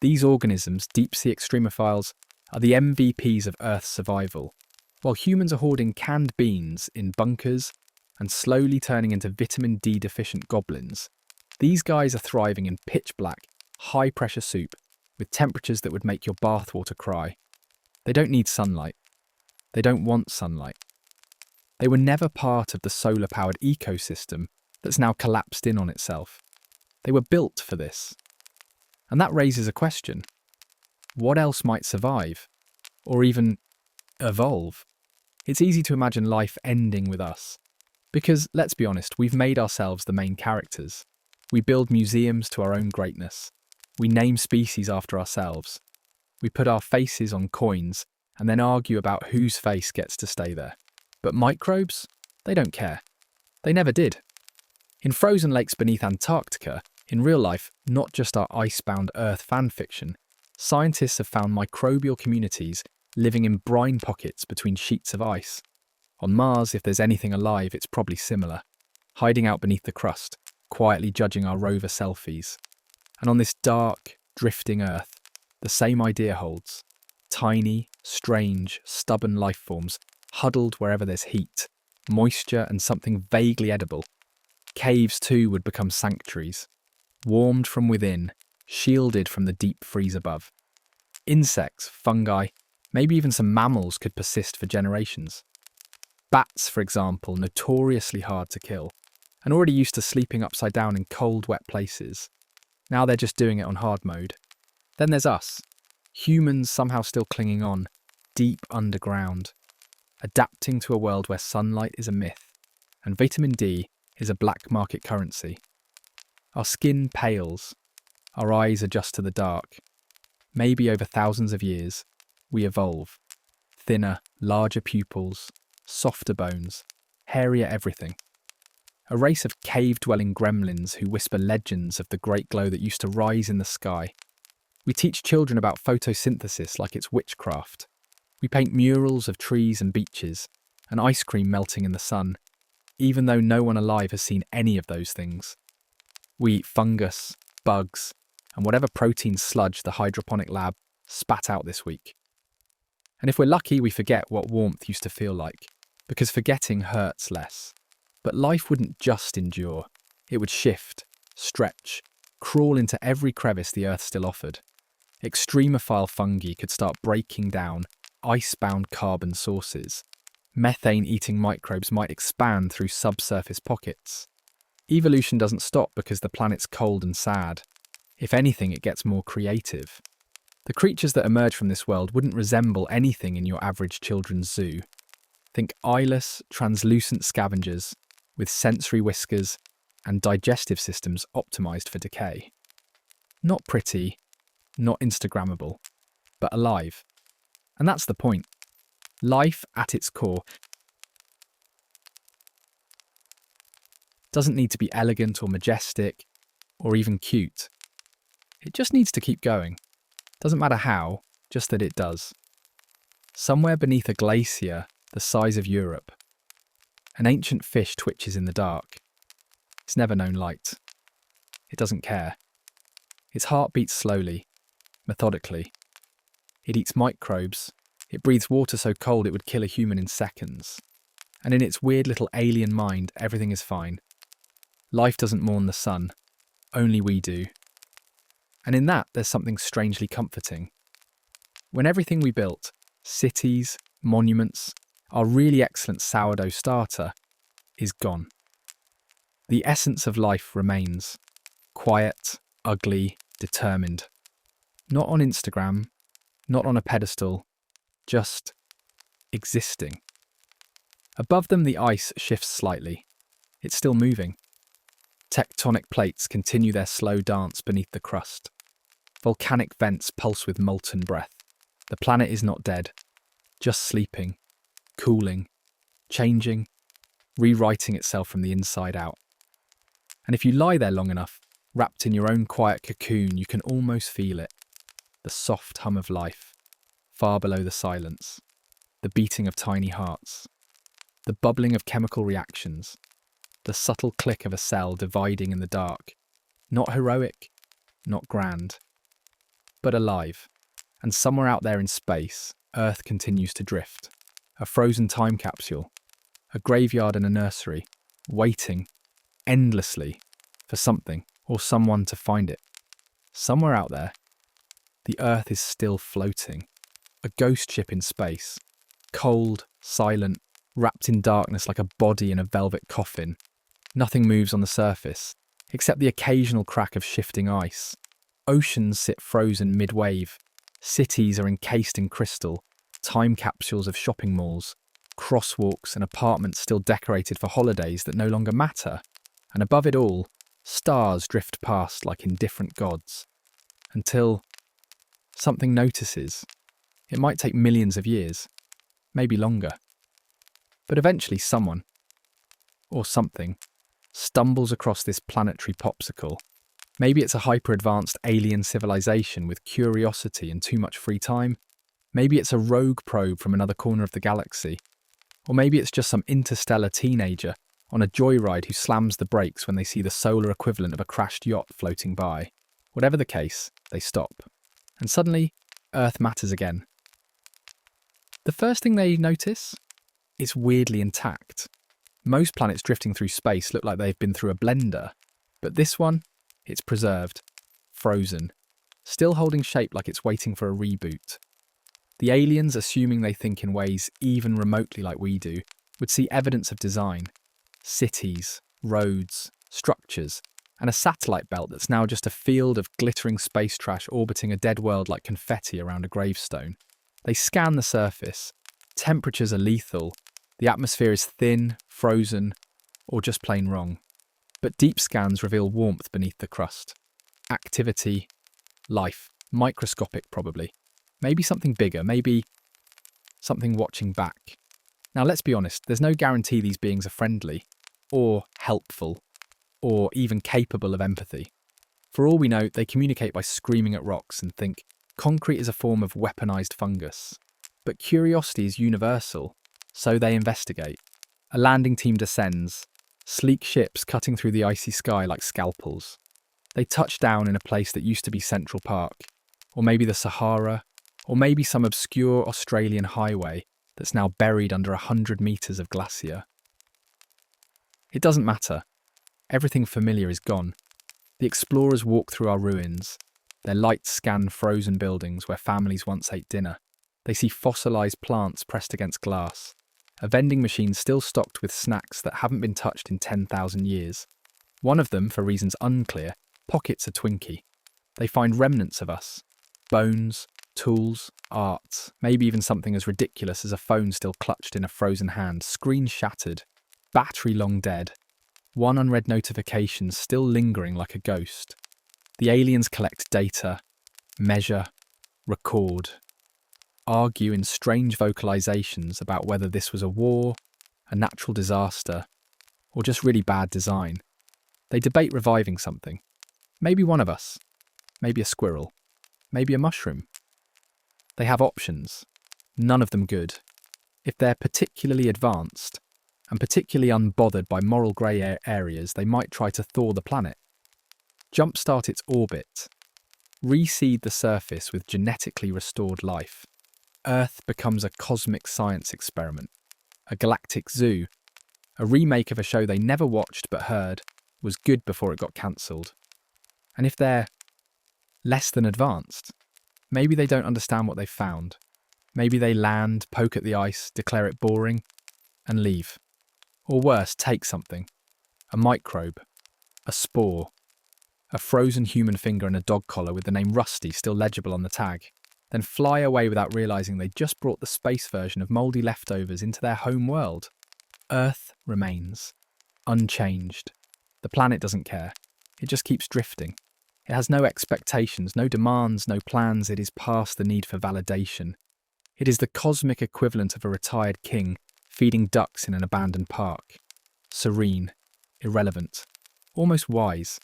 These organisms, deep-sea extremophiles, are the MVPs of Earth's survival, while humans are hoarding canned beans in bunkers and slowly turning into vitamin D deficient goblins. These guys are thriving in pitch-black, high-pressure soup with temperatures that would make your bathwater cry. They don't need sunlight. They don't want sunlight. They were never part of the solar-powered ecosystem that's now collapsed in on itself. They were built for this. And that raises a question. What else might survive? Or even evolve? It's easy to imagine life ending with us. Because, let's be honest, we've made ourselves the main characters. We build museums to our own greatness. We name species after ourselves. We put our faces on coins and then argue about whose face gets to stay there. But microbes? They don't care. They never did. In frozen lakes beneath Antarctica, in real life, not just our icebound Earth fanfiction, scientists have found microbial communities living in brine pockets between sheets of ice. On Mars, if there's anything alive, it's probably similar, hiding out beneath the crust, quietly judging our rover selfies. And on this dark, drifting Earth, the same idea holds. Tiny, strange, stubborn life forms huddled wherever there's heat, moisture and something vaguely edible. Caves too would become sanctuaries, warmed from within, shielded from the deep freeze above. Insects, fungi, maybe even some mammals could persist for generations. Bats, for example, notoriously hard to kill, and already used to sleeping upside down in cold, wet places. Now they're just doing it on hard mode. Then there's us, humans somehow still clinging on, deep underground, adapting to a world where sunlight is a myth, and vitamin D is a black market currency. Our skin pales, our eyes adjust to the dark. Maybe over thousands of years, we evolve. Thinner, larger pupils, softer bones, hairier everything. A race of cave-dwelling gremlins who whisper legends of the great glow that used to rise in the sky. We teach children about photosynthesis like it's witchcraft. We paint murals of trees and beaches, and ice cream melting in the sun, even though no one alive has seen any of those things. We eat fungus, bugs, and whatever protein sludge the hydroponic lab spat out this week. And if we're lucky, we forget what warmth used to feel like, because forgetting hurts less. But life wouldn't just endure. It would shift, stretch, crawl into every crevice the Earth still offered. Extremophile fungi could start breaking down ice-bound carbon sources. Methane-eating microbes might expand through subsurface pockets. Evolution doesn't stop because the planet's cold and sad. If anything, it gets more creative. The creatures that emerge from this world wouldn't resemble anything in your average children's zoo. Think eyeless, translucent scavengers with sensory whiskers and digestive systems optimized for decay. Not pretty, not Instagrammable, but alive. And that's the point. Life, at its core, doesn't need to be elegant or majestic or even cute. It just needs to keep going. Doesn't matter how, just that it does. Somewhere beneath a glacier the size of Europe, an ancient fish twitches in the dark. It's never known light. It doesn't care. Its heart beats slowly, methodically. It eats microbes. It breathes water so cold it would kill a human in seconds. And in its weird little alien mind, everything is fine. Life doesn't mourn the sun. Only we do. And in that, there's something strangely comforting. When everything we built, cities, monuments, our really excellent sourdough starter, is gone, the essence of life remains. Quiet, ugly, determined. Not on Instagram, not on a pedestal, just existing. Above them, the ice shifts slightly. It's still moving. Tectonic plates continue their slow dance beneath the crust. Volcanic vents pulse with molten breath. The planet is not dead, just sleeping, cooling, changing, rewriting itself from the inside out. And if you lie there long enough, wrapped in your own quiet cocoon, you can almost feel it. The soft hum of life, far below the silence. The beating of tiny hearts. The bubbling of chemical reactions. The subtle click of a cell dividing in the dark. Not heroic, not grand, but alive. And somewhere out there in space, Earth continues to drift. A frozen time capsule. A graveyard and a nursery. Waiting, endlessly, for something or someone to find it. Somewhere out there, the Earth is still floating. A ghost ship in space. Cold, silent, wrapped in darkness like a body in a velvet coffin. Nothing moves on the surface, except the occasional crack of shifting ice. Oceans sit frozen mid-wave. Cities are encased in crystal. Time capsules of shopping malls. Crosswalks and apartments still decorated for holidays that no longer matter. And above it all, stars drift past like indifferent gods. Until something notices. It might take millions of years, maybe longer. But eventually someone, or something, stumbles across this planetary popsicle. Maybe it's a hyper-advanced alien civilization with curiosity and too much free time. Maybe it's a rogue probe from another corner of the galaxy. Or maybe it's just some interstellar teenager on a joyride who slams the brakes when they see the solar equivalent of a crashed yacht floating by. Whatever the case, they stop. And suddenly, Earth matters again. The first thing they notice? It's weirdly intact. Most planets drifting through space look like they've been through a blender. But this one, it's preserved, frozen, still holding shape like it's waiting for a reboot. The aliens, assuming they think in ways even remotely like we do, would see evidence of design. Cities, roads, structures, and a satellite belt that's now just a field of glittering space trash orbiting a dead world like confetti around a gravestone. They scan the surface. Temperatures are lethal. The atmosphere is thin, frozen, or just plain wrong. But deep scans reveal warmth beneath the crust. Activity, life, microscopic probably. Maybe something bigger, maybe something watching back. Now let's be honest, there's no guarantee these beings are friendly, or helpful, or even capable of empathy. For all we know, they communicate by screaming at rocks and think concrete is a form of weaponized fungus. But curiosity is universal, so they investigate. A landing team descends, sleek ships cutting through the icy sky like scalpels. They touch down in a place that used to be Central Park, or maybe the Sahara, or maybe some obscure Australian highway that's now buried under 100 metres of glacier. It doesn't matter. Everything familiar is gone. The explorers walk through our ruins. Their lights scan frozen buildings where families once ate dinner. They see fossilised plants pressed against glass. A vending machine still stocked with snacks that haven't been touched in 10,000 years. One of them, for reasons unclear, pockets a Twinkie. They find remnants of us. Bones, tools, art, maybe even something as ridiculous as a phone still clutched in a frozen hand, screen shattered, battery long dead, one unread notification still lingering like a ghost. The aliens collect data, measure, record, argue in strange vocalizations about whether this was a war, a natural disaster, or just really bad design. They debate reviving something. Maybe one of us. Maybe a squirrel. Maybe a mushroom. They have options. None of them good. If they're particularly advanced, and particularly unbothered by moral grey areas, they might try to thaw the planet. jumpstart its orbit, reseed the surface with genetically restored life. Earth becomes a cosmic science experiment, a galactic zoo, a remake of a show they never watched but heard was good before it got cancelled. And if they're less than advanced, maybe they don't understand what they've found. Maybe they land, poke at the ice, declare it boring, and leave. Or worse, take something. A microbe, a spore, a frozen human finger and a dog collar with the name Rusty still legible on the tag, then fly away without realising they just brought the space version of mouldy leftovers into their home world. Earth remains, unchanged. The planet doesn't care. It just keeps drifting. It has no expectations, no demands, no plans. It is past the need for validation. It is the cosmic equivalent of a retired king feeding ducks in an abandoned park. Serene, irrelevant, almost wise,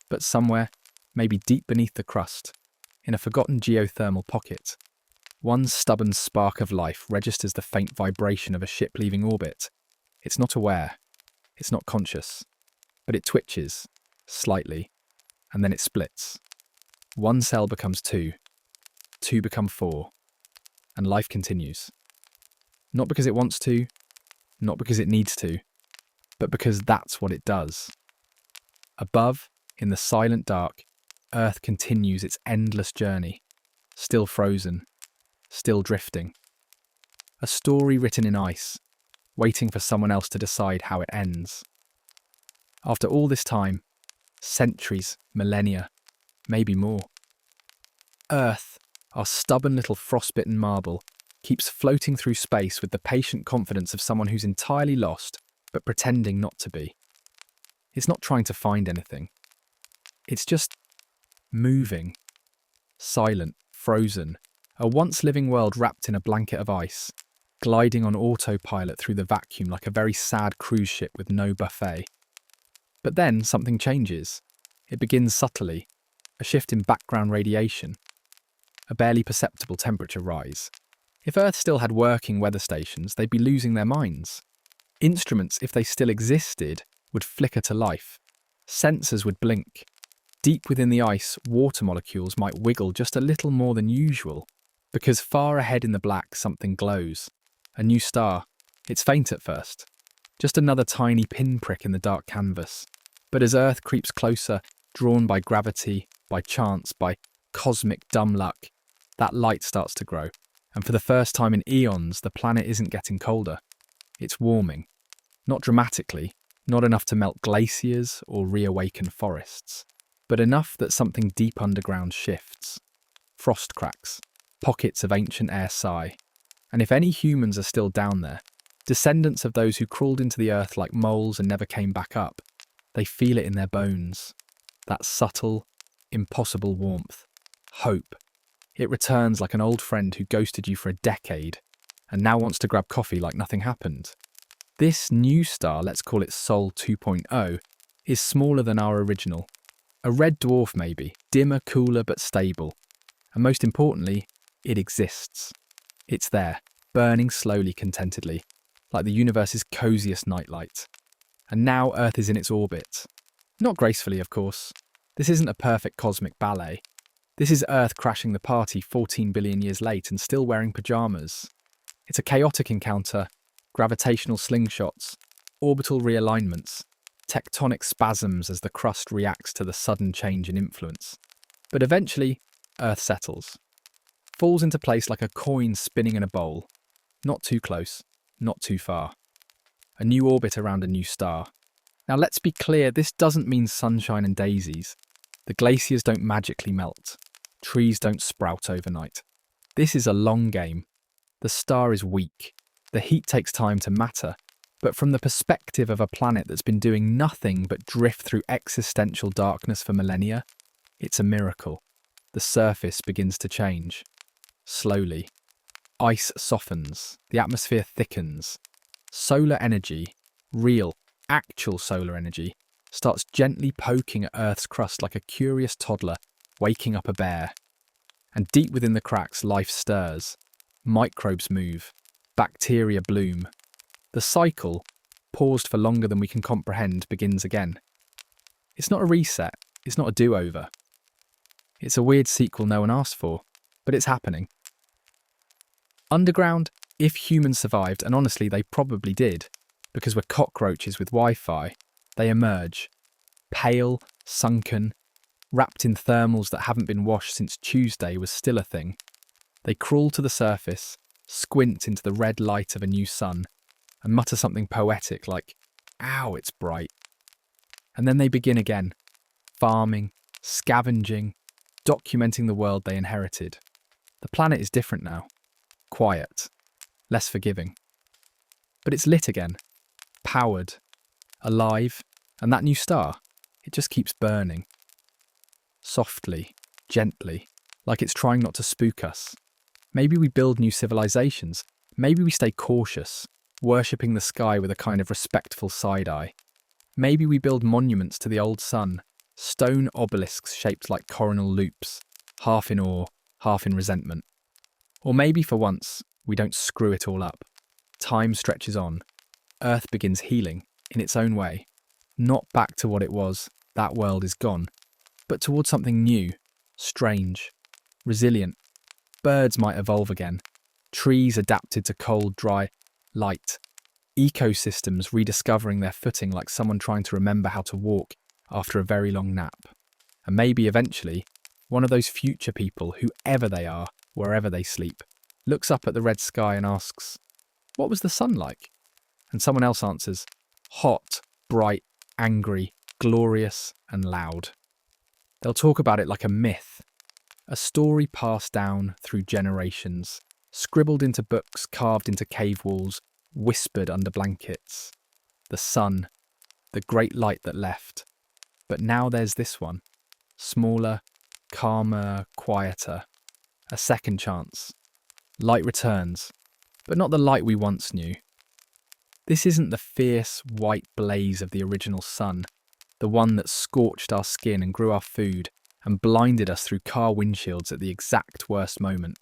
but somewhere, maybe deep beneath the crust, in a forgotten geothermal pocket, one stubborn spark of life registers the faint vibration of a ship leaving orbit. It's not aware, it's not conscious, but it twitches, slightly, and then it splits. One cell becomes two become four, and life continues. Not because it wants to, not because it needs to, but because that's what it does. Above, in the silent dark, Earth continues its endless journey, still frozen, still drifting. A story written in ice, waiting for someone else to decide how it ends. After all this time, centuries, millennia, maybe more, Earth, our stubborn little frostbitten marble, keeps floating through space with the patient confidence of someone who's entirely lost, but pretending not to be. It's not trying to find anything. It's just moving, silent, frozen, a once-living world wrapped in a blanket of ice, gliding on autopilot through the vacuum like a very sad cruise ship with no buffet. But then something changes. It begins subtly, a shift in background radiation, a barely perceptible temperature rise. If Earth still had working weather stations, they'd be losing their minds. Instruments, if they still existed, would flicker to life. Sensors would blink. Deep within the ice, water molecules might wiggle just a little more than usual, because far ahead in the black something glows. A new star. It's faint at first. Just another tiny pinprick in the dark canvas. But as Earth creeps closer, drawn by gravity, by chance, by cosmic dumb luck, that light starts to grow. And for the first time in eons, the planet isn't getting colder. It's warming. Not dramatically, not enough to melt glaciers or reawaken forests, but enough that something deep underground shifts. Frost cracks, pockets of ancient air sigh. And if any humans are still down there, descendants of those who crawled into the earth like moles and never came back up, they feel it in their bones. That subtle, impossible warmth. Hope. It returns like an old friend who ghosted you for a decade and now wants to grab coffee like nothing happened. This new star, let's call it Sol 2.0, is smaller than our original. A red dwarf maybe, dimmer, cooler but stable. And most importantly, it exists. It's there, burning slowly, contentedly, like the universe's coziest nightlight. And now Earth is in its orbit. Not gracefully, of course. This isn't a perfect cosmic ballet. This is Earth crashing the party 14 billion years late and still wearing pyjamas. It's a chaotic encounter, gravitational slingshots, orbital realignments, tectonic spasms as the crust reacts to the sudden change in influence. But eventually, Earth settles. Falls into place like a coin spinning in a bowl. Not too close, not too far. A new orbit around a new star. Now let's be clear, this doesn't mean sunshine and daisies. The glaciers don't magically melt. Trees don't sprout overnight. This is a long game. The star is weak. The heat takes time to matter. But from the perspective of a planet that's been doing nothing but drift through existential darkness for millennia, it's a miracle. The surface begins to change. Slowly. Ice softens. The atmosphere thickens. Solar energy, real, actual solar energy, starts gently poking at Earth's crust like a curious toddler waking up a bear. And deep within the cracks, life stirs. Microbes move. Bacteria bloom. The cycle, paused for longer than we can comprehend, begins again. It's not a reset. It's not a do-over. It's a weird sequel no one asked for, but it's happening. Underground, if humans survived, and honestly they probably did, because we're cockroaches with Wi-Fi, they emerge. Pale, sunken, wrapped in thermals that haven't been washed since Tuesday was still a thing. They crawl to the surface, squint into the red light of a new sun, and mutter something poetic like, "Ow, it's bright." And then they begin again, farming, scavenging, documenting the world they inherited. The planet is different now. Quiet, less forgiving. But it's lit again, powered, alive, and that new star, it just keeps burning. Softly, gently, like it's trying not to spook us. Maybe we build new civilizations. Maybe we stay cautious, worshipping the sky with a kind of respectful side-eye. Maybe we build monuments to the old sun, stone obelisks shaped like coronal loops, half in awe, half in resentment. Or maybe for once, we don't screw it all up. Time stretches on. Earth begins healing, in its own way. Not back to what it was, that world is gone, but towards something new, strange, resilient. Birds might evolve again. Trees adapted to cold, dry light. Ecosystems rediscovering their footing like someone trying to remember how to walk after a very long nap. And maybe eventually, one of those future people, whoever they are, wherever they sleep, looks up at the red sky and asks, "What was the sun like?" And someone else answers, "Hot, bright, angry, glorious, and loud." They'll talk about it like a myth, a story passed down through generations, scribbled into books, carved into cave walls, whispered under blankets. The sun, the great light that left. But now there's this one, smaller, calmer, quieter. A second chance. Light returns, but not the light we once knew. This isn't the fierce white blaze of the original sun, the one that scorched our skin and grew our food and blinded us through car windshields at the exact worst moment.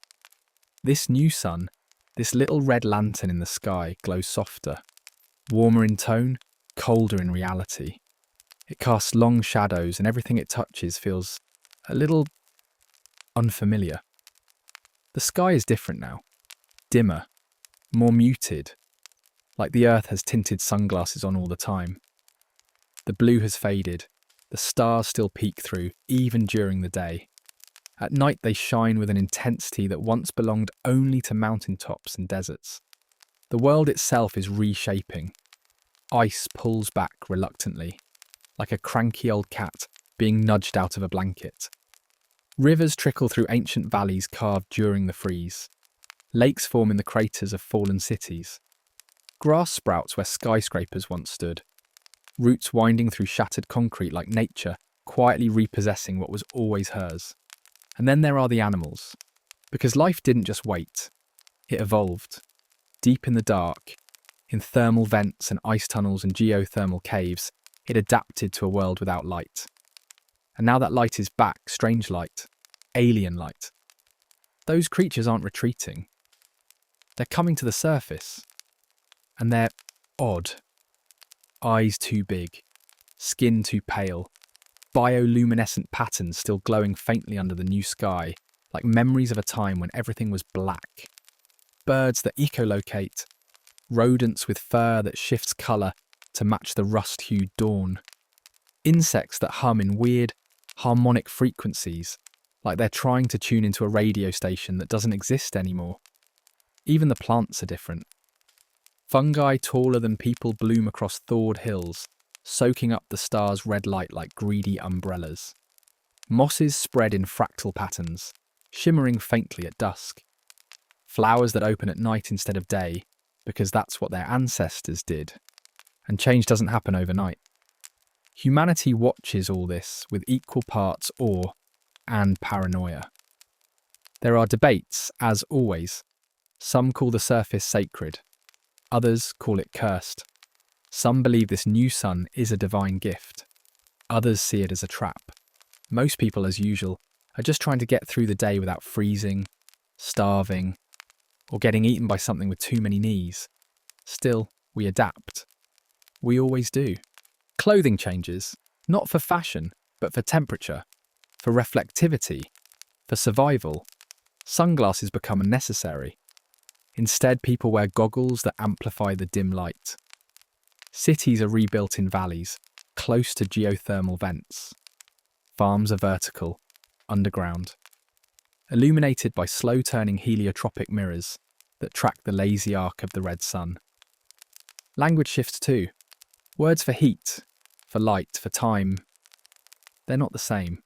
This new sun, this little red lantern in the sky, glows softer, warmer in tone, colder in reality. It casts long shadows and everything it touches feels a little unfamiliar. The sky is different now, dimmer, more muted, like the earth has tinted sunglasses on all the time. The blue has faded, the stars still peek through, even during the day. At night they shine with an intensity that once belonged only to mountaintops and deserts. The world itself is reshaping. Ice pulls back reluctantly, like a cranky old cat being nudged out of a blanket. Rivers trickle through ancient valleys carved during the freeze. Lakes form in the craters of fallen cities. Grass sprouts where skyscrapers once stood. Roots winding through shattered concrete like nature, quietly repossessing what was always hers. And then there are the animals. Because life didn't just wait. It evolved. Deep in the dark, in thermal vents and ice tunnels and geothermal caves, it adapted to a world without light. And now that light is back, strange light, alien light. Those creatures aren't retreating. They're coming to the surface. And they're odd. Eyes too big, skin too pale, bioluminescent patterns still glowing faintly under the new sky, like memories of a time when everything was black. Birds that echolocate, rodents with fur that shifts colour to match the rust-hued dawn. Insects that hum in weird, harmonic frequencies, like they're trying to tune into a radio station that doesn't exist anymore. Even the plants are different. Fungi taller than people bloom across thawed hills, soaking up the stars' red light like greedy umbrellas. Mosses spread in fractal patterns, shimmering faintly at dusk. Flowers that open at night instead of day, because that's what their ancestors did. And change doesn't happen overnight. Humanity watches all this with equal parts awe and paranoia. There are debates, as always. Some call the surface sacred. Others call it cursed. Some believe this new sun is a divine gift. Others see it as a trap. Most people, as usual, are just trying to get through the day without freezing, starving, or getting eaten by something with too many knees. Still, we adapt. We always do. Clothing changes, not for fashion, But for temperature, for reflectivity, for survival, sunglasses become unnecessary. Instead, people wear goggles that amplify the dim light. Cities are rebuilt in valleys, close to geothermal vents. Farms are vertical, underground, illuminated by slow-turning heliotropic mirrors that track the lazy arc of the red sun. Language shifts too. Words for heat, for light, for time, they're not the same.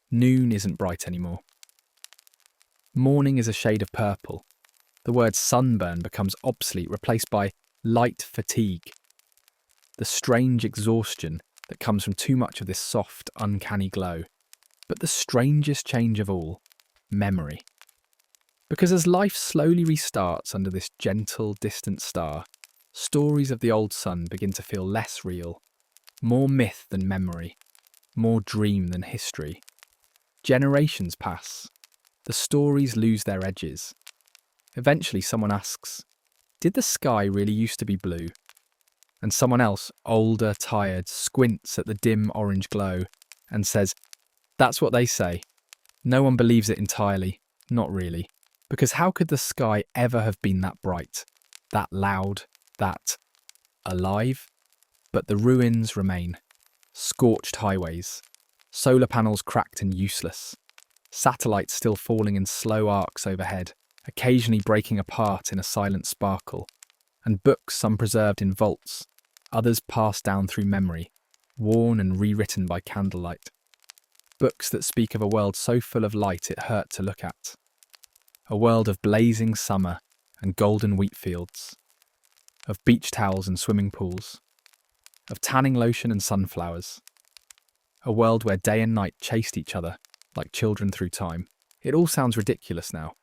Noon isn't bright anymore. Morning is a shade of purple. The word sunburn becomes obsolete, replaced by light fatigue. The strange exhaustion that comes from too much of this soft, uncanny glow. But the strangest change of all, memory. Because as life slowly restarts under this gentle, distant star, stories of the old sun begin to feel less real, more myth than memory, more dream than history. Generations pass. The stories lose their edges. Eventually someone asks, did the sky really used to be blue? And someone else, older, tired, squints at the dim orange glow and says, that's what they say. No one believes it entirely, not really. Because how could the sky ever have been that bright, that loud, that alive? But the ruins remain. Scorched highways, solar panels cracked and useless, satellites still falling in slow arcs overhead, occasionally breaking apart in a silent sparkle, and books, some preserved in vaults, others passed down through memory, worn and rewritten by candlelight. Books that speak of a world so full of light it hurt to look at. A world of blazing summer and golden wheat fields, of beach towels and swimming pools, of tanning lotion and sunflowers. A world where day and night chased each other like children through time. It all sounds ridiculous now,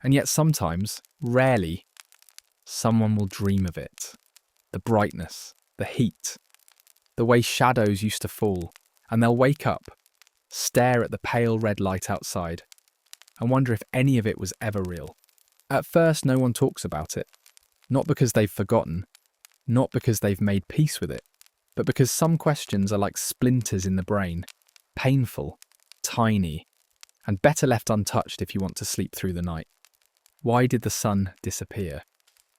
and yet sometimes, rarely, someone will dream of it. The brightness, the heat, the way shadows used to fall, and they'll wake up, stare at the pale red light outside, and wonder if any of it was ever real. At first, no one talks about it, not because they've forgotten, not because they've made peace with it, but because some questions are like splinters in the brain, painful, tiny, and better left untouched if you want to sleep through the night. Why did the sun disappear?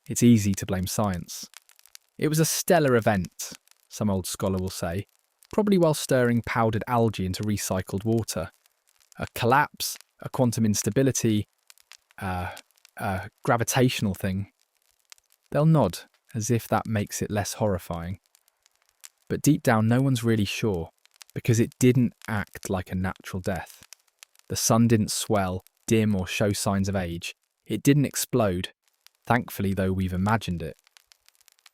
It's easy to blame science. It was a stellar event, some old scholar will say, probably while stirring powdered algae into recycled water. A collapse, a quantum instability, a gravitational thing. They'll nod, as if that makes it less horrifying. But deep down, no one's really sure, because it didn't act like a natural death. The sun didn't swell, dim, or show signs of age. It didn't explode, thankfully, though we've imagined it.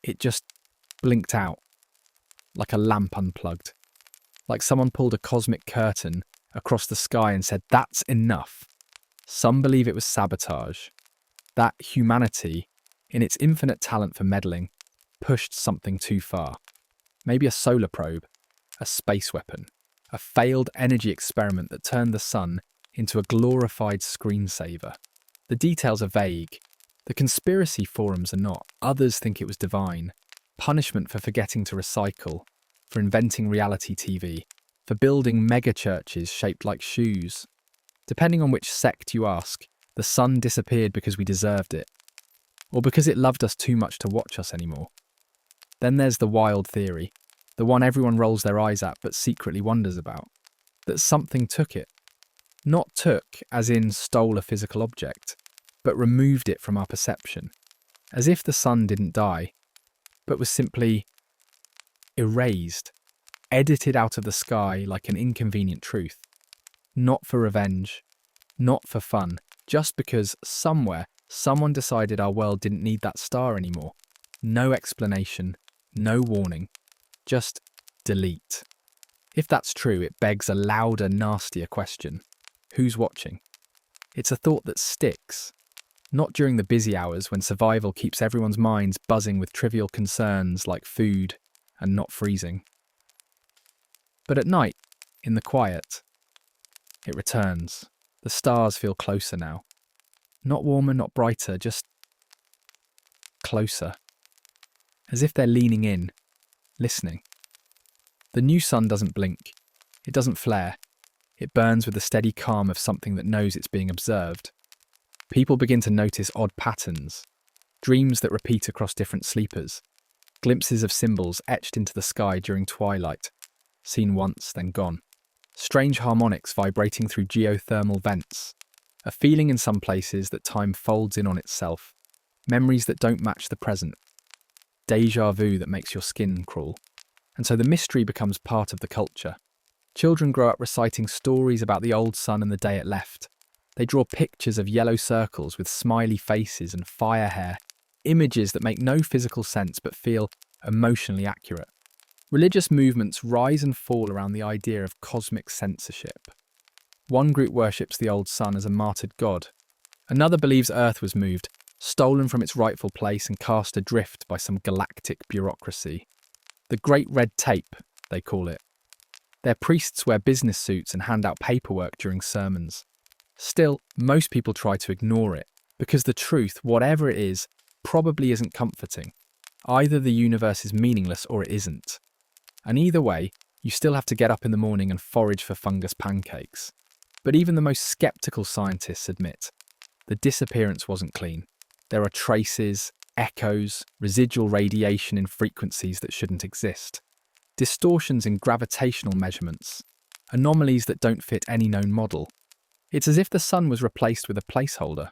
It just blinked out, like a lamp unplugged, like someone pulled a cosmic curtain across the sky and said, that's enough. Some believe it was sabotage, that humanity, in its infinite talent for meddling, pushed something too far. Maybe a solar probe, a space weapon, a failed energy experiment that turned the sun into a glorified screensaver. The details are vague. The conspiracy forums are not. Others think it was divine. Punishment for forgetting to recycle, for inventing reality TV, for building mega churches shaped like shoes. Depending on which sect you ask, the sun disappeared because we deserved it, or because it loved us too much to watch us anymore. Then there's the wild theory, the one everyone rolls their eyes at but secretly wonders about, that something took it. Not took, as in stole a physical object, but removed it from our perception, as if the sun didn't die, but was simply erased, edited out of the sky like an inconvenient truth. Not for revenge, not for fun, just because somewhere someone decided our world didn't need that star anymore. No explanation, no warning, just delete. If that's true, it begs a louder, nastier question. Who's watching? It's a thought that sticks. Not during the busy hours when survival keeps everyone's minds buzzing with trivial concerns like food and not freezing. But at night, in the quiet, it returns. The stars feel closer now. Not warmer, not brighter, just closer. As if they're leaning in, listening. The new sun doesn't blink. It doesn't flare. It burns with the steady calm of something that knows it's being observed. People begin to notice odd patterns, dreams that repeat across different sleepers, glimpses of symbols etched into the sky during twilight, seen once, then gone. Strange harmonics vibrating through geothermal vents. A feeling in some places that time folds in on itself. Memories that don't match the present. Deja vu that makes your skin crawl. And so the mystery becomes part of the culture. Children grow up reciting stories about the old sun and the day it left. They draw pictures of yellow circles with smiley faces and fire hair, images that make no physical sense but feel emotionally accurate. Religious movements rise and fall around the idea of cosmic censorship. One group worships the old sun as a martyred god. Another believes Earth was moved, stolen from its rightful place and cast adrift by some galactic bureaucracy. The Great Red Tape, they call it. Their priests wear business suits and hand out paperwork during sermons. Still, most people try to ignore it, because the truth, whatever it is, probably isn't comforting. Either the universe is meaningless or it isn't. And either way, you still have to get up in the morning and forage for fungus pancakes. But even the most skeptical scientists admit the disappearance wasn't clean. There are traces, echoes, residual radiation in frequencies that shouldn't exist, distortions in gravitational measurements, anomalies that don't fit any known model. It's as if the sun was replaced with a placeholder,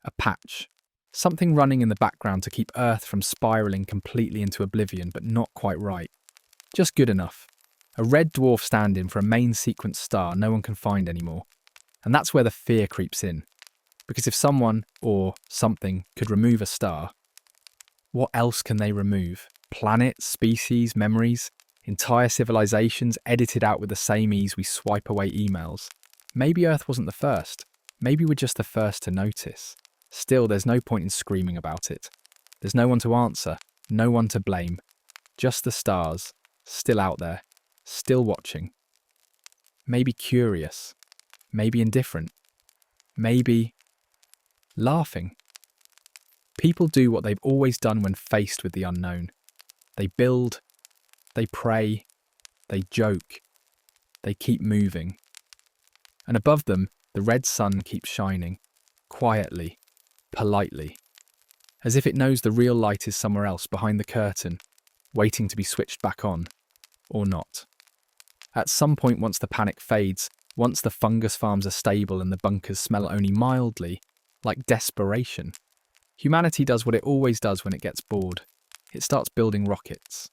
a patch, something running in the background to keep Earth from spiralling completely into oblivion, but not quite right. Just good enough. A red dwarf stand-in for a main sequence star no one can find anymore. And that's where the fear creeps in. Because if someone, or something, could remove a star, what else can they remove? Planets, species, memories, entire civilizations edited out with the same ease we swipe away emails. Maybe Earth wasn't the first. Maybe we're just the first to notice. Still, there's no point in screaming about it. There's no one to answer, no one to blame. Just the stars, still out there, still watching. Maybe curious, maybe indifferent, maybe laughing. People do what they've always done when faced with the unknown. They build, they pray, they joke, they keep moving. And above them, the red sun keeps shining, quietly, politely, as if it knows the real light is somewhere else behind the curtain, waiting to be switched back on, or not. At some point, once the panic fades, once the fungus farms are stable and the bunkers smell only mildly, like desperation, humanity does what it always does when it gets bored. It starts building rockets.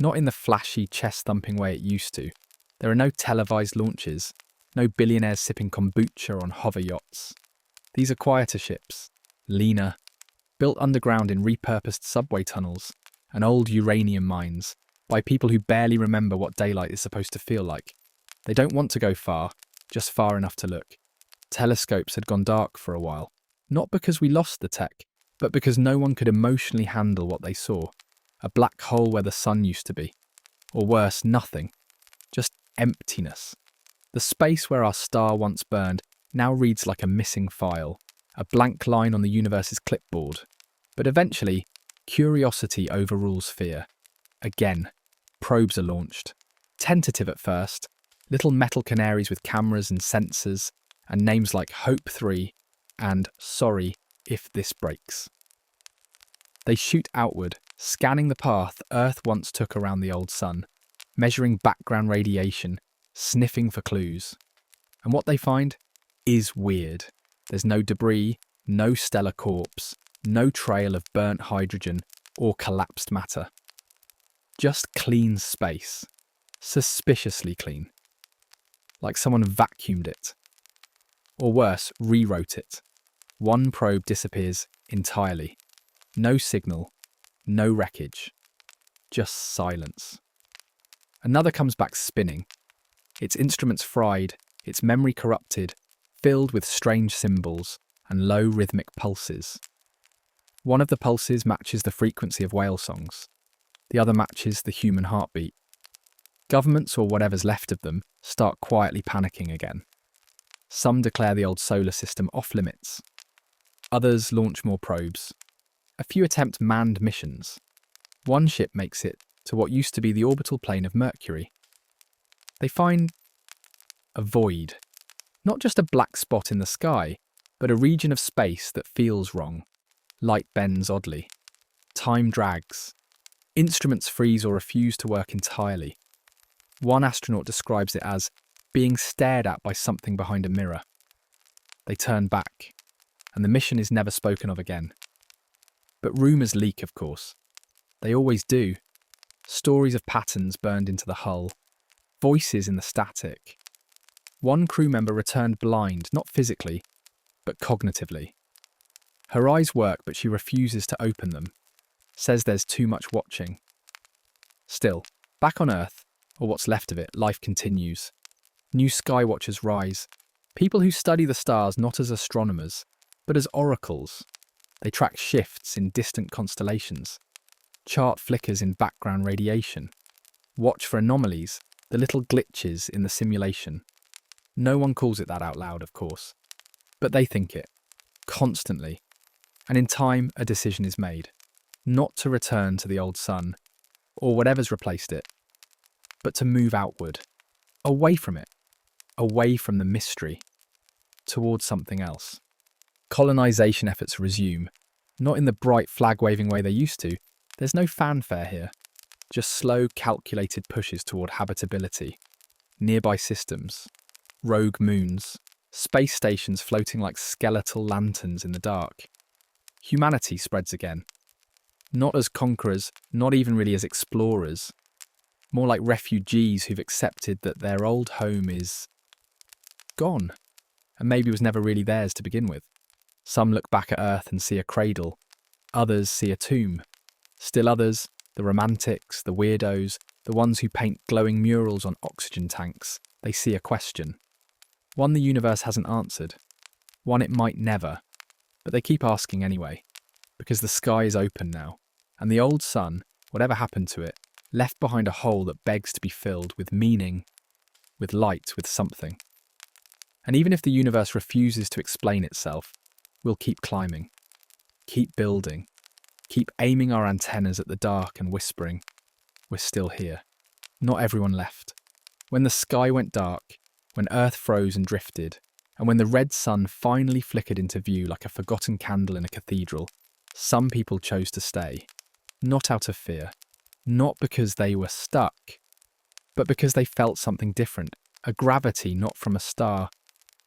Not in the flashy, chest-thumping way it used to. There are no televised launches, no billionaires sipping kombucha on hover yachts. These are quieter ships, leaner, built underground in repurposed subway tunnels and old uranium mines by people who barely remember what daylight is supposed to feel like. They don't want to go far, just far enough to look. Telescopes had gone dark for a while, not because we lost the tech, but because no one could emotionally handle what they saw. A black hole where the sun used to be. Or worse, nothing. Just emptiness. The space where our star once burned now reads like a missing file, a blank line on the universe's clipboard. But eventually, curiosity overrules fear. Again, probes are launched. Tentative at first, little metal canaries with cameras and sensors, and names like Hope 3 and Sorry if this breaks. They shoot outward, scanning the path Earth once took around the old sun, measuring background radiation, sniffing for clues. And what they find is weird. There's no debris, no stellar corpse, no trail of burnt hydrogen or collapsed matter. Just clean space. Suspiciously clean. Like someone vacuumed it. Or worse, rewrote it. One probe disappears entirely. No signal, no wreckage. Just silence. Another comes back spinning. Its instruments fried, its memory corrupted, filled with strange symbols and low rhythmic pulses. One of the pulses matches the frequency of whale songs. The other matches the human heartbeat. Governments, or whatever's left of them, start quietly panicking again. Some declare the old solar system off limits. Others launch more probes. A few attempt manned missions. One ship makes it to what used to be the orbital plane of Mercury. They find a void. Not just a black spot in the sky, but a region of space that feels wrong. Light bends oddly. Time drags. Instruments freeze or refuse to work entirely. One astronaut describes it as being stared at by something behind a mirror. They turn back, and the mission is never spoken of again. But rumours leak, of course. They always do. Stories of patterns burned into the hull. Voices in the static. One crew member returned blind, not physically, but cognitively. Her eyes work, but she refuses to open them. Says there's too much watching. Still, back on Earth, or what's left of it, life continues. New skywatchers rise. People who study the stars not as astronomers, but as oracles. They track shifts in distant constellations, chart flickers in background radiation, watch for anomalies, the little glitches in the simulation. No one calls it that out loud, of course, but they think it, constantly. And in time, a decision is made, not to return to the old sun, or whatever's replaced it, but to move outward, away from it, away from the mystery, towards something else. Colonization efforts resume, not in the bright flag-waving way they used to. There's no fanfare here, just slow, calculated pushes toward habitability, nearby systems, rogue moons, space stations floating like skeletal lanterns in the dark. Humanity spreads again. Not as conquerors, not even really as explorers. More like refugees who've accepted that their old home is gone, and maybe was never really theirs to begin with. Some look back at Earth and see a cradle. Others see a tomb. Still others, the romantics, the weirdos, the ones who paint glowing murals on oxygen tanks, they see a question. One the universe hasn't answered. One it might never. But they keep asking anyway. Because the sky is open now. And the old sun, whatever happened to it, left behind a hole that begs to be filled with meaning, with light, with something. And even if the universe refuses to explain itself, we'll keep climbing, keep building, keep aiming our antennas at the dark and whispering, we're still here. Not everyone left. When the sky went dark, when Earth froze and drifted, and when the red sun finally flickered into view like a forgotten candle in a cathedral, some people chose to stay. Not out of fear. Not because they were stuck, but because they felt something different. A gravity not from a star,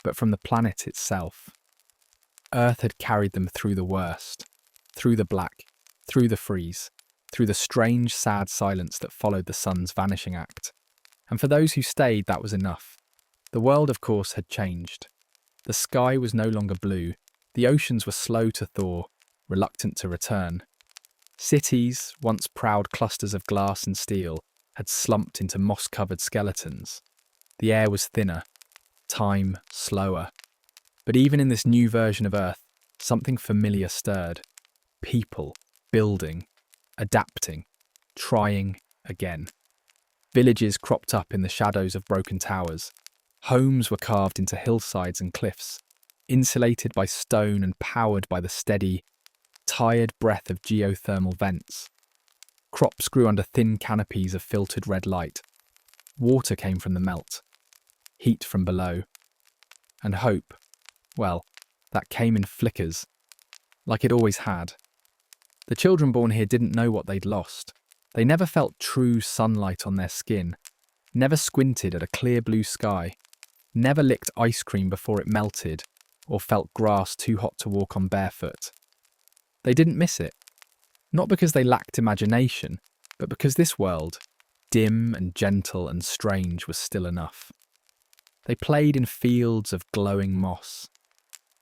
but from the planet itself. Earth had carried them through the worst, through the black, through the freeze, through the strange, sad silence that followed the sun's vanishing act. And for those who stayed, that was enough. The world, of course, had changed. The sky was no longer blue. The oceans were slow to thaw, reluctant to return. Cities, once proud clusters of glass and steel, had slumped into moss-covered skeletons. The air was thinner, time slower. But even in this new version of Earth, something familiar stirred. People, building, adapting, trying again. Villages cropped up in the shadows of broken towers. Homes were carved into hillsides and cliffs, insulated by stone and powered by the steady, tired breath of geothermal vents. Crops grew under thin canopies of filtered red light. Water came from the melt, heat from below. And hope, well, that came in flickers, like it always had. The children born here didn't know what they'd lost. They never felt true sunlight on their skin, never squinted at a clear blue sky, never licked ice cream before it melted, or felt grass too hot to walk on barefoot. They didn't miss it. Not because they lacked imagination, but because this world, dim and gentle and strange, was still enough. They played in fields of glowing moss,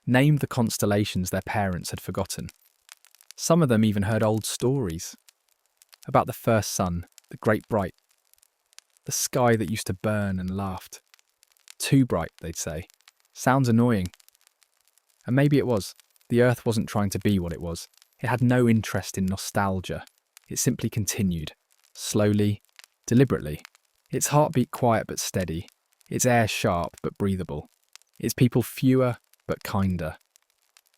named the constellations their parents had forgotten. Some of them even heard old stories about the first sun, the great bright, the sky that used to burn and laughed. Too bright, they'd say. Sounds annoying. And maybe it was. The Earth wasn't trying to be what it was. It had no interest in nostalgia. It simply continued, slowly, deliberately. Its heartbeat quiet but steady. Its air sharp but breathable. Its people fewer but kinder.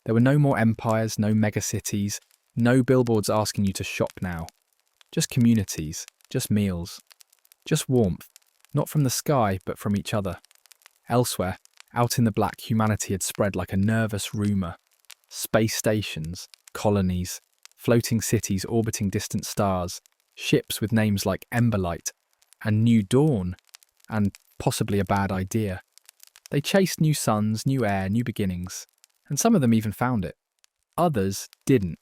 There were no more empires, no megacities, no billboards asking you to shop now. Just communities, just meals, just warmth, not from the sky but from each other. Elsewhere, out in the black, humanity had spread like a nervous rumour. Space stations, colonies, floating cities orbiting distant stars, ships with names like Emberlight and New Dawn, and possibly a bad idea. They chased new suns, new air, new beginnings, and some of them even found it. Others didn't.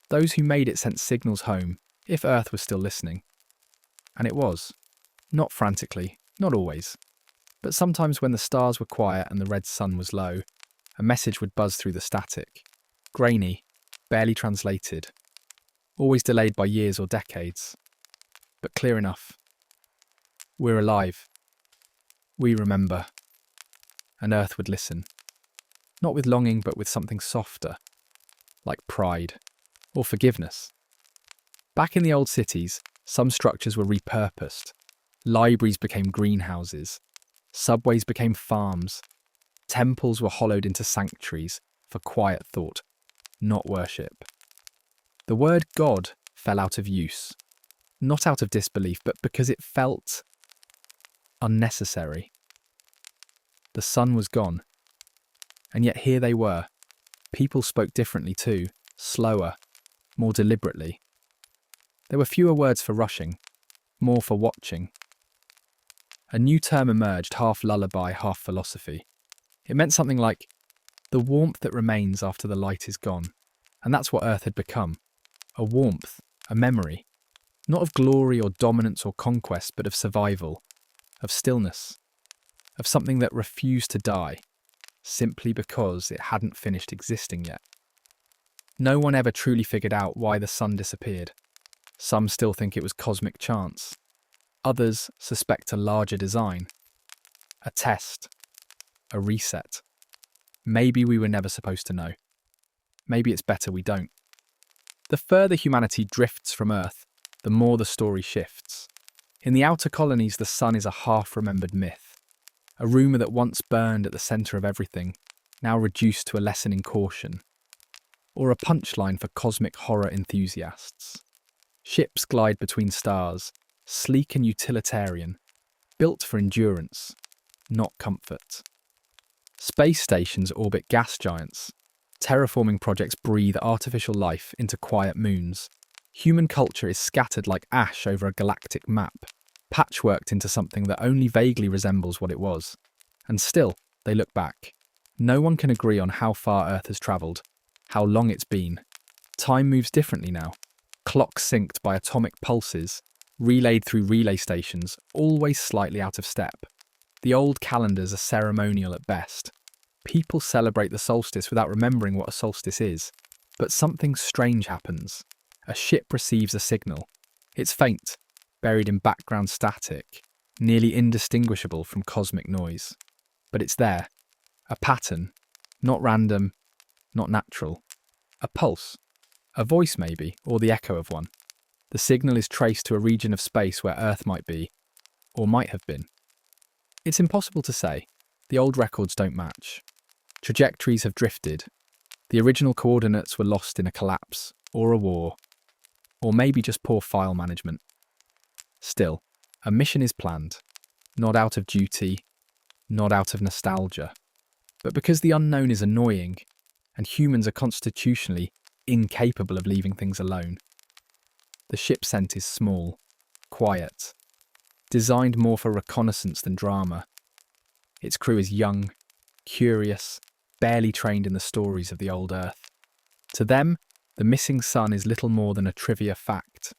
Those who made it sent signals home, if Earth was still listening. And it was. Not frantically, not always. But sometimes when the stars were quiet and the red sun was low, a message would buzz through the static. Grainy, barely translated, always delayed by years or decades. But clear enough. We're alive. We remember. And Earth would listen. Not with longing, but with something softer, like pride or forgiveness. Back in the old cities, some structures were repurposed. Libraries became greenhouses. Subways became farms. Temples were hollowed into sanctuaries for quiet thought, not worship. The word God fell out of use, not out of disbelief, but because it felt unnecessary. The sun was gone. And yet here they were. People spoke differently too, slower, more deliberately. There were fewer words for rushing, more for watching. A new term emerged, half lullaby, half philosophy. It meant something like, the warmth that remains after the light is gone. And that's what Earth had become. A warmth, a memory. Not of glory or dominance or conquest, but of survival, of stillness, of something that refused to die, simply because it hadn't finished existing yet. No one ever truly figured out why the sun disappeared. Some still think it was cosmic chance. Others suspect a larger design. A test. A reset. Maybe we were never supposed to know. Maybe it's better we don't. The further humanity drifts from Earth, the more the story shifts. In the outer colonies, the sun is a half-remembered myth. A rumour that once burned at the centre of everything, now reduced to a lesson in caution. Or a punchline for cosmic horror enthusiasts. Ships glide between stars, sleek and utilitarian, built for endurance, not comfort. Space stations orbit gas giants. Terraforming projects breathe artificial life into quiet moons. Human culture is scattered like ash over a galactic map, patchworked into something that only vaguely resembles what it was. And still, they look back. No one can agree on how far Earth has travelled, how long it's been. Time moves differently now. Clocks synced by atomic pulses, relayed through relay stations, always slightly out of step. The old calendars are ceremonial at best. People celebrate the solstice without remembering what a solstice is. But something strange happens. A ship receives a signal. It's faint, buried in background static, nearly indistinguishable from cosmic noise. But it's there. A pattern. Not random, not natural. A pulse. A voice maybe, or the echo of one. The signal is traced to a region of space where Earth might be, or might have been. It's impossible to say. The old records don't match. Trajectories have drifted. The original coordinates were lost in a collapse, or a war, or maybe just poor file management. Still, a mission is planned, not out of duty, not out of nostalgia, but because the unknown is annoying, and humans are constitutionally incapable of leaving things alone. The ship scent is small, quiet, designed more for reconnaissance than drama. Its crew is young, curious, barely trained in the stories of the old Earth. To them, the missing sun is little more than a trivia fact.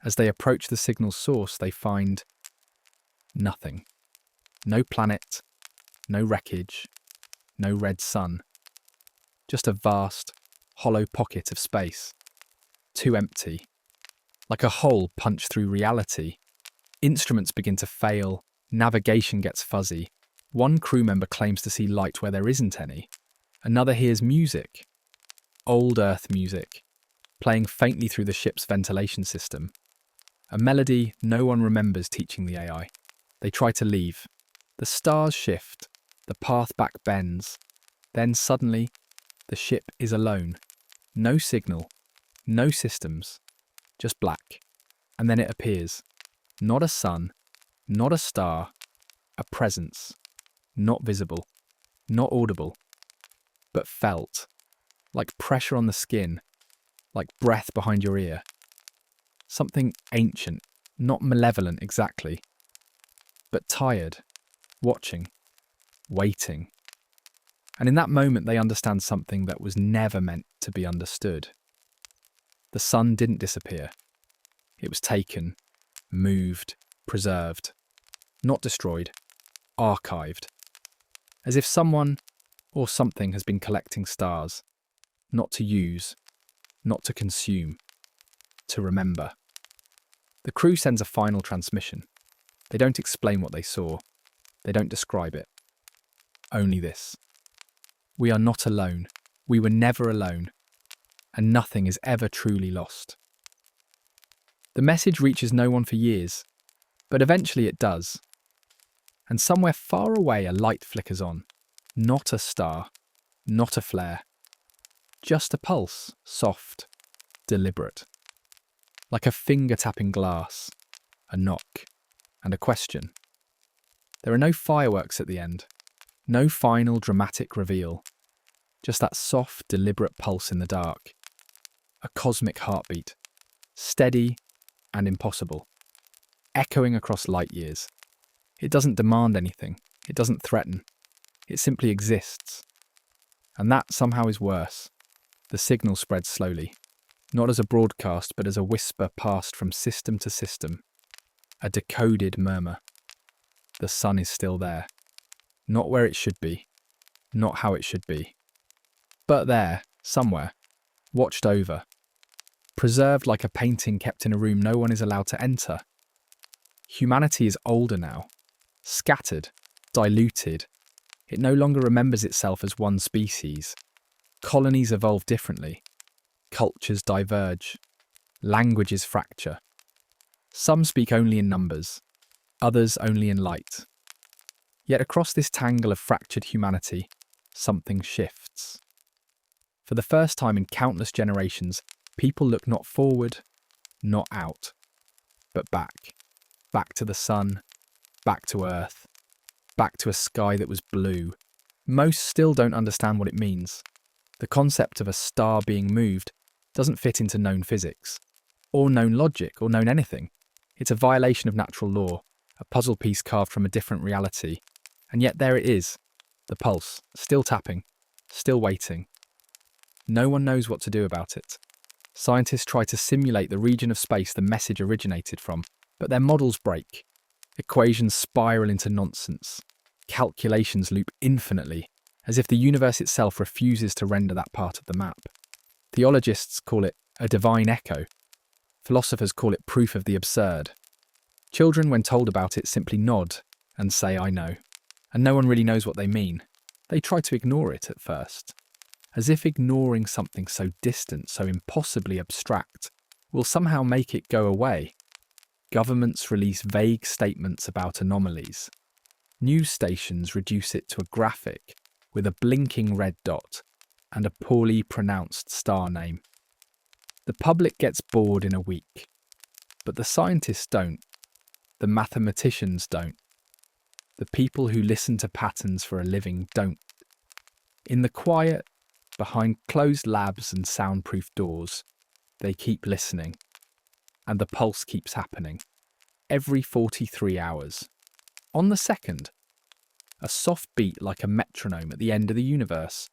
As they approach the signal's source, they find nothing. No planet, no wreckage, no red sun. Just a vast, hollow pocket of space. Too empty. Like a hole punched through reality. Instruments begin to fail, navigation gets fuzzy. One crew member claims to see light where there isn't any. Another hears music. Old Earth music, playing faintly through the ship's ventilation system. A melody no one remembers teaching the AI. They try to leave. The stars shift. The path back bends. Then suddenly, the ship is alone. No signal. No systems. Just black. And then it appears. Not a sun. Not a star. A presence. not visible, not audible, but felt, like pressure on the skin, like breath behind your ear. Something ancient, not malevolent exactly, but tired, watching, waiting. And in that moment they understand something that was never meant to be understood. The sun didn't disappear. It was taken, moved, preserved, not destroyed, archived. As if someone or something has been collecting stars, not to use, not to consume, to remember. The crew sends a final transmission. They don't explain what they saw. They don't describe it. Only this. We are not alone. We were never alone. And nothing is ever truly lost. The message reaches no one for years, but eventually it does. And somewhere far away a light flickers on. Not a star, not a flare. Just a pulse, soft, deliberate. Like a finger tapping glass, a knock, and a question. There are no fireworks at the end, no final dramatic reveal. Just that soft, deliberate pulse in the dark. A cosmic heartbeat, steady and impossible, echoing across light years. It doesn't demand anything, it doesn't threaten, it simply exists. And that somehow is worse. The signal spreads slowly, not as a broadcast but as a whisper passed from system to system, a decoded murmur. The sun is still there, not where it should be, not how it should be, but there, somewhere, watched over, preserved like a painting kept in a room no one is allowed to enter. Humanity is older now, scattered, diluted. It no longer remembers itself as one species. Colonies evolve differently. Cultures diverge. Languages fracture. Some speak only in numbers, others only in light. Yet across this tangle of fractured humanity, something shifts. For the first time in countless generations, people look not forward, not out, but back. Back to the sun, back to Earth, back to a sky that was blue. Most still don't understand what it means. The concept of a star being moved doesn't fit into known physics, or known logic, or known anything. It's a violation of natural law, a puzzle piece carved from a different reality. And yet there it is, the pulse, still tapping, still waiting. No one knows what to do about it. Scientists try to simulate the region of space the message originated from, but their models break. Equations spiral into nonsense. Calculations loop infinitely, as if the universe itself refuses to render that part of the map. Theologists call it a divine echo. Philosophers call it proof of the absurd. Children, when told about it, simply nod and say, "I know." And no one really knows what they mean. They try to ignore it at first, as if ignoring something so distant, so impossibly abstract, will somehow make it go away. Governments release vague statements about anomalies. News stations reduce it to a graphic with a blinking red dot and a poorly pronounced star name. The public gets bored in a week, but the scientists don't. The mathematicians don't. The people who listen to patterns for a living don't. In the quiet, behind closed labs and soundproof doors, they keep listening. And the pulse keeps happening. Every 43 hours. On the second. A soft beat like a metronome at the end of the universe.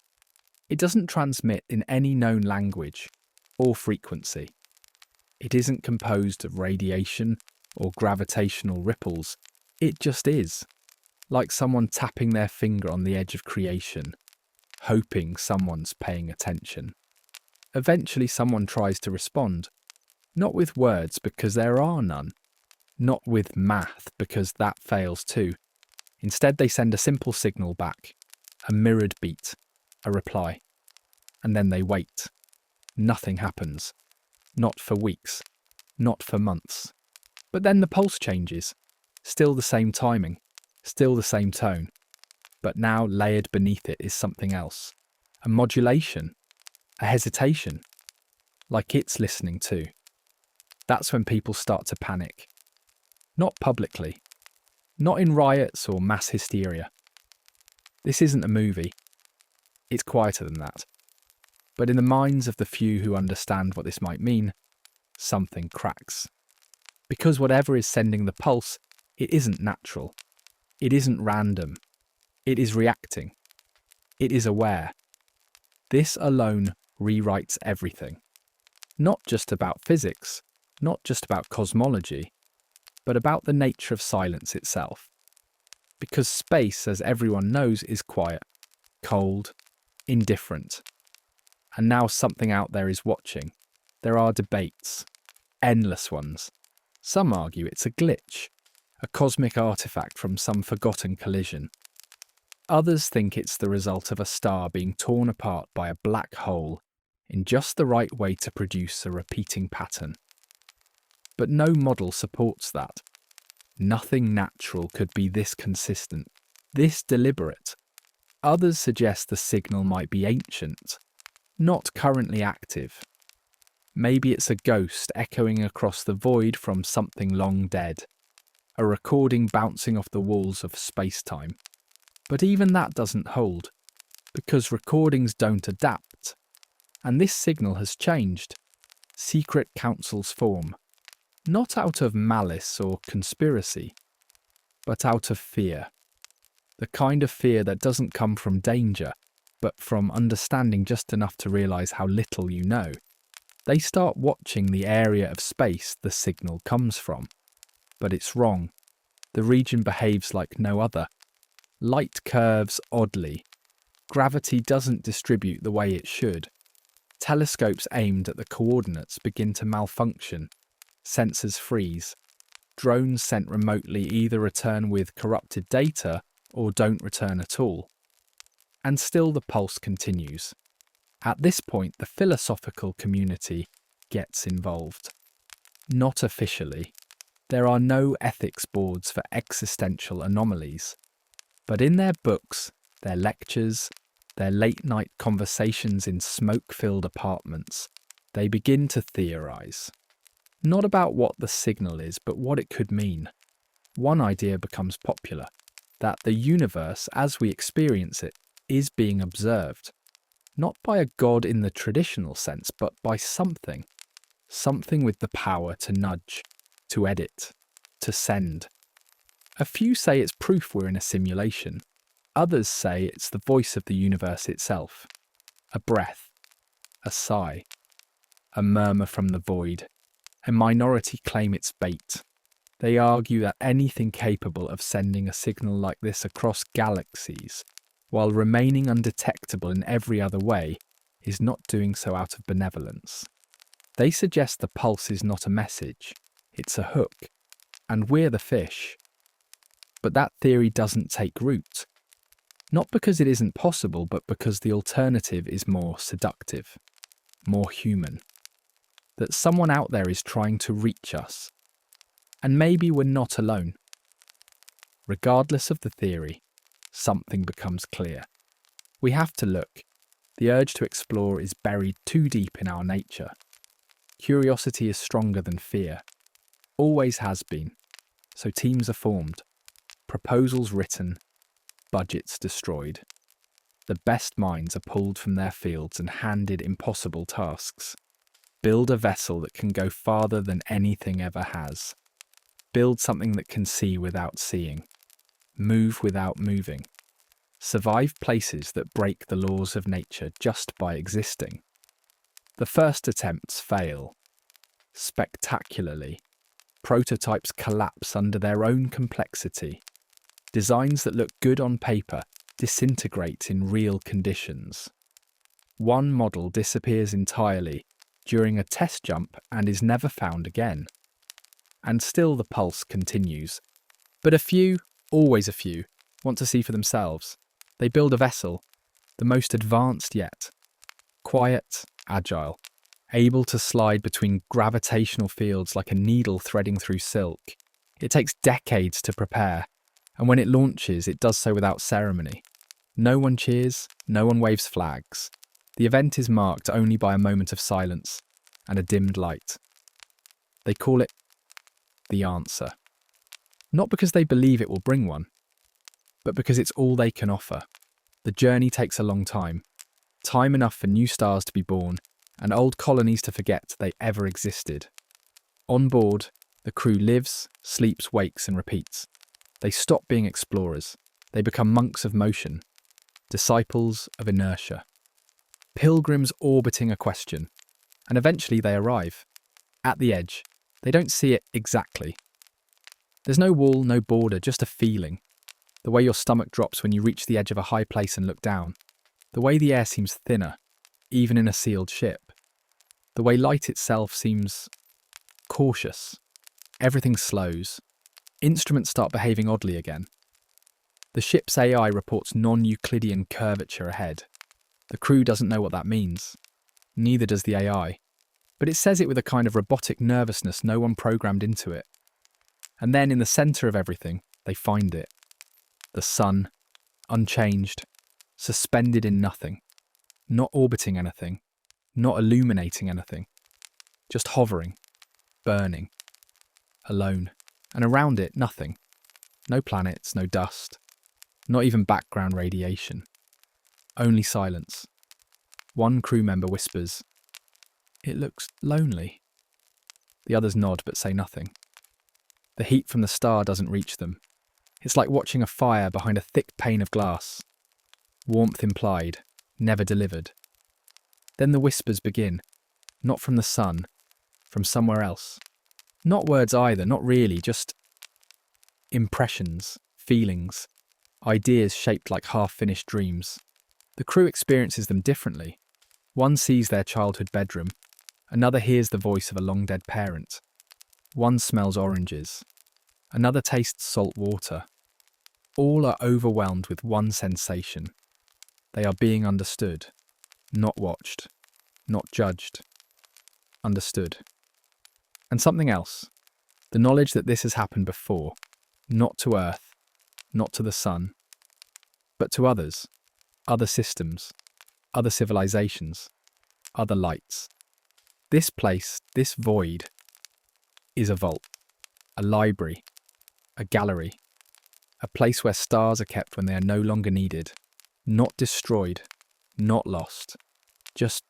It doesn't transmit in any known language or frequency. It isn't composed of radiation or gravitational ripples. It just is. Like someone tapping their finger on the edge of creation, hoping someone's paying attention. Eventually someone tries to respond. Not with words, because there are none. Not with math, because that fails too. Instead they send a simple signal back. A mirrored beat. A reply. And then they wait. Nothing happens. Not for weeks. Not for months. But then the pulse changes. Still the same timing. Still the same tone. But now layered beneath it is something else. A modulation. A hesitation. Like it's listening too. That's when people start to panic. Not publicly. Not in riots or mass hysteria. This isn't a movie. It's quieter than that. But in the minds of the few who understand what this might mean, something cracks. Because whatever is sending the pulse, it isn't natural. It isn't random. It is reacting. It is aware. This alone rewrites everything. Not just about physics, not just about cosmology, but about the nature of silence itself. Because space, as everyone knows, is quiet, cold, indifferent. And now something out there is watching. There are debates, endless ones. Some argue it's a glitch, a cosmic artifact from some forgotten collision. Others think it's the result of a star being torn apart by a black hole in just the right way to produce a repeating pattern. But no model supports that. Nothing natural could be this consistent, this deliberate. Others suggest the signal might be ancient, not currently active. Maybe it's a ghost echoing across the void from something long dead, a recording bouncing off the walls of space-time. But even that doesn't hold, because recordings don't adapt. And this signal has changed. Secret councils form, not out of malice or conspiracy, but out of fear. The kind of fear that doesn't come from danger, but from understanding just enough to realise how little you know. They start watching the area of space the signal comes from. But it's wrong. The region behaves like no other. Light curves oddly. Gravity doesn't distribute the way it should. Telescopes aimed at the coordinates begin to malfunction. Sensors freeze. Drones sent remotely either return with corrupted data or don't return at all. And still the pulse continues. At this point, the philosophical community gets involved. Not officially. There are no ethics boards for existential anomalies. But in their books, their lectures, their late-night conversations in smoke-filled apartments, they begin to theorize. Not about what the signal is, but what it could mean. One idea becomes popular, that the universe, as we experience it, is being observed. Not by a god in the traditional sense, but by something. Something with the power to nudge, to edit, to send. A few say it's proof we're in a simulation. Others say it's the voice of the universe itself. A breath, a sigh, a murmur from the void. A minority claim it's bait. They argue that anything capable of sending a signal like this across galaxies, while remaining undetectable in every other way, is not doing so out of benevolence. They suggest the pulse is not a message, it's a hook, and we're the fish. But that theory doesn't take root. Not because it isn't possible, but because the alternative is more seductive, more human. That someone out there is trying to reach us. And maybe we're not alone. Regardless of the theory, something becomes clear. We have to look. The urge to explore is buried too deep in our nature. Curiosity is stronger than fear. Always has been. So teams are formed. Proposals written. Budgets destroyed. The best minds are pulled from their fields and handed impossible tasks. Build a vessel that can go farther than anything ever has. Build something that can see without seeing. Move without moving. Survive places that break the laws of nature just by existing. The first attempts fail. Spectacularly. Prototypes collapse under their own complexity. Designs that look good on paper disintegrate in real conditions. One model disappears entirely during a test jump and is never found again. And still the pulse continues. But a few, always a few, want to see for themselves. They build a vessel, the most advanced yet. Quiet, agile, able to slide between gravitational fields like a needle threading through silk. It takes decades to prepare, and when it launches, it does so without ceremony. No one cheers, no one waves flags. The event is marked only by a moment of silence and a dimmed light. They call it the answer. Not because they believe it will bring one, but because it's all they can offer. The journey takes a long time enough for new stars to be born and old colonies to forget they ever existed. On board, the crew lives, sleeps, wakes, and repeats. They stop being explorers. They become monks of motion, disciples of inertia, pilgrims orbiting a question. And eventually they arrive. At the edge. They don't see it exactly. There's no wall, no border, just a feeling. The way your stomach drops when you reach the edge of a high place and look down. The way the air seems thinner, even in a sealed ship. The way light itself seems cautious. Everything slows. Instruments start behaving oddly again. The ship's AI reports non-Euclidean curvature ahead. The crew doesn't know what that means. Neither does the AI. But it says it with a kind of robotic nervousness no one programmed into it. And then in the centre of everything, they find it. The sun, unchanged, suspended in nothing. Not orbiting anything. Not illuminating anything. Just hovering. Burning. Alone. And around it, nothing. No planets, no dust. Not even background radiation. Only silence. One crew member whispers, "It looks lonely." The others nod but say nothing. The heat from the star doesn't reach them. It's like watching a fire behind a thick pane of glass. Warmth implied, never delivered. Then the whispers begin, not from the sun, from somewhere else. Not words either, not really, just impressions, feelings, ideas shaped like half-finished dreams. The crew experiences them differently. One sees their childhood bedroom. Another hears the voice of a long-dead parent. One smells oranges. Another tastes salt water. All are overwhelmed with one sensation. They are being understood. Not watched. Not judged. Understood. And something else. The knowledge that this has happened before. Not to Earth. Not to the sun. But to others. Other systems. Other civilizations, other lights. This place, this void, is a vault, a library, a gallery, a place where stars are kept when they are no longer needed, not destroyed, not lost, just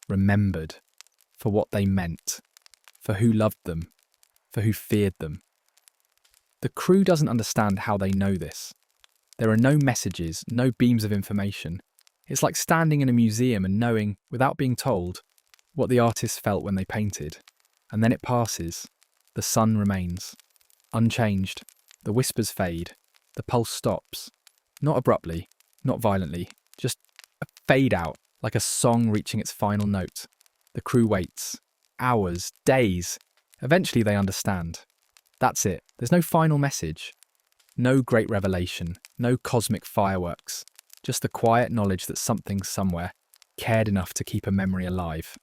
remembered for what they meant, for who loved them, for who feared them. The crew doesn't understand how they know this. There are no messages, no beams of information. It's like standing in a museum and knowing, without being told, what the artist felt when they painted. And then it passes. The sun remains. Unchanged. The whispers fade. The pulse stops. Not abruptly, not violently, just a fade out, like a song reaching its final note. The crew waits. Hours, days. Eventually they understand. That's it. There's no final message. No great revelation. No cosmic fireworks. Just the quiet knowledge that something somewhere cared enough to keep a memory alive.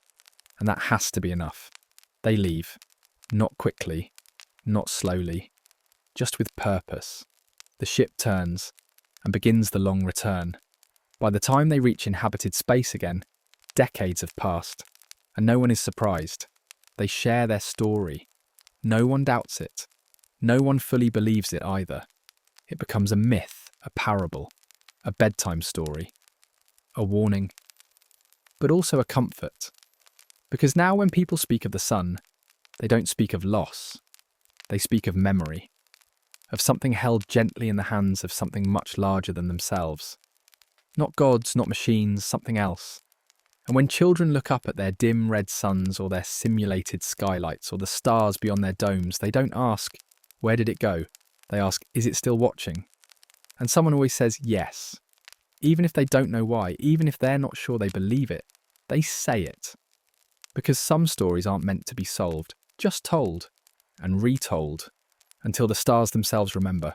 And that has to be enough. They leave. Not quickly. Not slowly. Just with purpose. The ship turns and begins the long return. By the time they reach inhabited space again, decades have passed. And no one is surprised. They share their story. No one doubts it. No one fully believes it either. It becomes a myth, a parable. A bedtime story, a warning, but also a comfort. Because now when people speak of the sun, they don't speak of loss. They speak of memory, of something held gently in the hands of something much larger than themselves. Not gods, not machines, something else. And when children look up at their dim red suns or their simulated skylights or the stars beyond their domes, they don't ask, "Where did it go?" They ask, "Is it still watching?" And someone always says yes. Even if they don't know why, even if they're not sure they believe it, they say it. Because some stories aren't meant to be solved, just told and retold until the stars themselves remember.